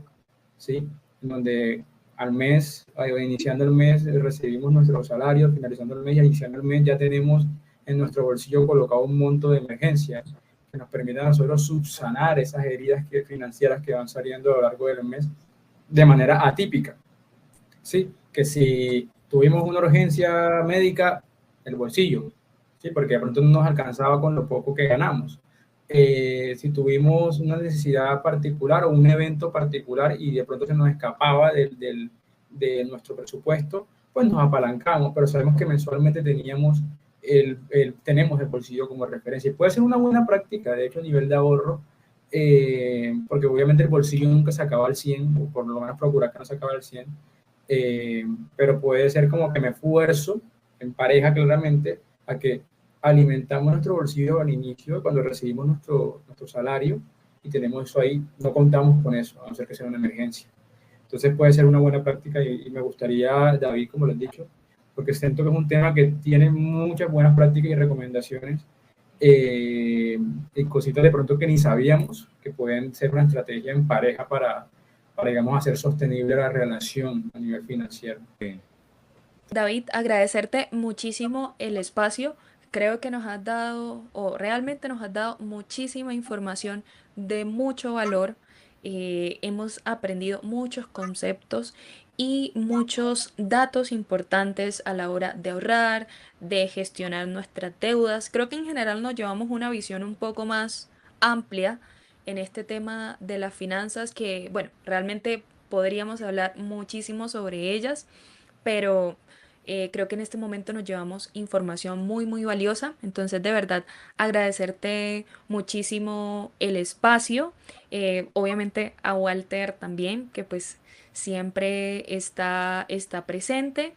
¿sí? En donde al mes, iniciando el mes, recibimos nuestro salario, finalizando el mes y iniciando el mes ya tenemos en nuestro bolsillo colocado un monto de emergencia que nos permita a nosotros subsanar esas heridas financieras que van saliendo a lo largo del mes de manera atípica, ¿sí? Que si tuvimos una urgencia médica, el bolsillo, ¿sí? Porque de pronto no nos alcanzaba con lo poco que ganamos. Si tuvimos una necesidad particular o un evento particular y de pronto se nos escapaba de nuestro presupuesto, pues nos apalancamos, pero sabemos que mensualmente tenemos el bolsillo como referencia. Y puede ser una buena práctica, de hecho, a nivel de ahorro, porque obviamente el bolsillo nunca se acaba al 100, o por lo menos procurar que no se acabe al 100, pero puede ser como que me esfuerzo en pareja claramente a que alimentamos nuestro bolsillo al inicio cuando recibimos nuestro salario y tenemos eso ahí, no contamos con eso, a no ser que sea una emergencia. Entonces puede ser una buena práctica y me gustaría, David, como les he dicho, porque siento que es un tema que tiene muchas buenas prácticas y recomendaciones y cositas de pronto que ni sabíamos que pueden ser una estrategia en pareja para digamos, hacer sostenible la relación a nivel financiero. Sí. David, agradecerte muchísimo el espacio. Creo que nos has dado, o realmente nos has dado muchísima información de mucho valor. Hemos aprendido muchos conceptos y muchos datos importantes a la hora de ahorrar, de gestionar nuestras deudas. Creo que en general nos llevamos una visión un poco más amplia en este tema de las finanzas, que, bueno, realmente podríamos hablar muchísimo sobre ellas, pero creo que en este momento nos llevamos información muy, muy valiosa. Entonces, de verdad, agradecerte muchísimo el espacio. Obviamente a Walter también, que pues siempre está presente.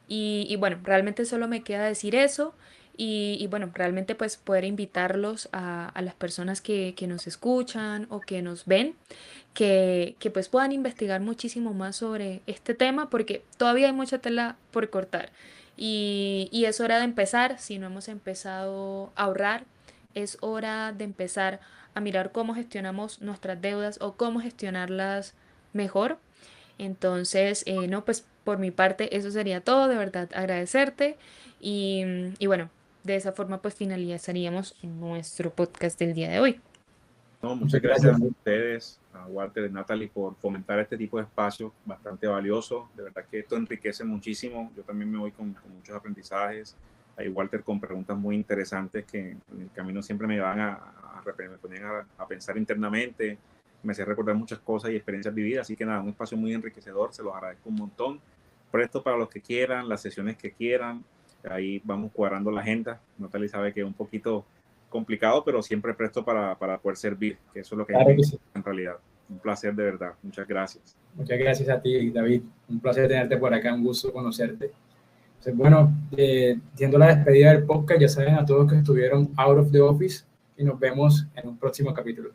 Y bueno, realmente solo me queda decir eso. Y bueno, realmente pues poder invitarlos a las personas que nos escuchan o que nos ven, que pues puedan investigar muchísimo más sobre este tema, porque todavía hay mucha tela por cortar. Y es hora de empezar. Si no hemos empezado a ahorrar, es hora de empezar a mirar cómo gestionamos nuestras deudas o cómo gestionarlas mejor. Entonces, no, pues por mi parte eso sería todo. De verdad agradecerte y bueno, de esa forma pues finalizaríamos nuestro podcast del día de hoy. No, Muchas muchas gracias gracias. a ustedes, a Walter y Natalie, por fomentar este tipo de espacios bastante valioso. De verdad que esto enriquece muchísimo. Yo también me voy con muchos aprendizajes. Ahí Walter con preguntas muy interesantes que en el camino siempre me llevan me ponían a pensar internamente. Me hacía recordar muchas cosas y experiencias vividas. Así que nada, un espacio muy enriquecedor. Se los agradezco un montón. Presto para los que quieran, las sesiones que quieran. Ahí vamos cuadrando la agenda. Natalie sabe que es un poquito complicado, pero siempre presto para poder servir, que eso es lo que Claro es que sí. en realidad. Un placer de verdad. Muchas gracias. Muchas gracias a ti, David. Un placer tenerte por acá, un gusto conocerte. Entonces, bueno, siendo la despedida del podcast, ya saben a todos que estuvieron out of the office y nos vemos en un próximo capítulo.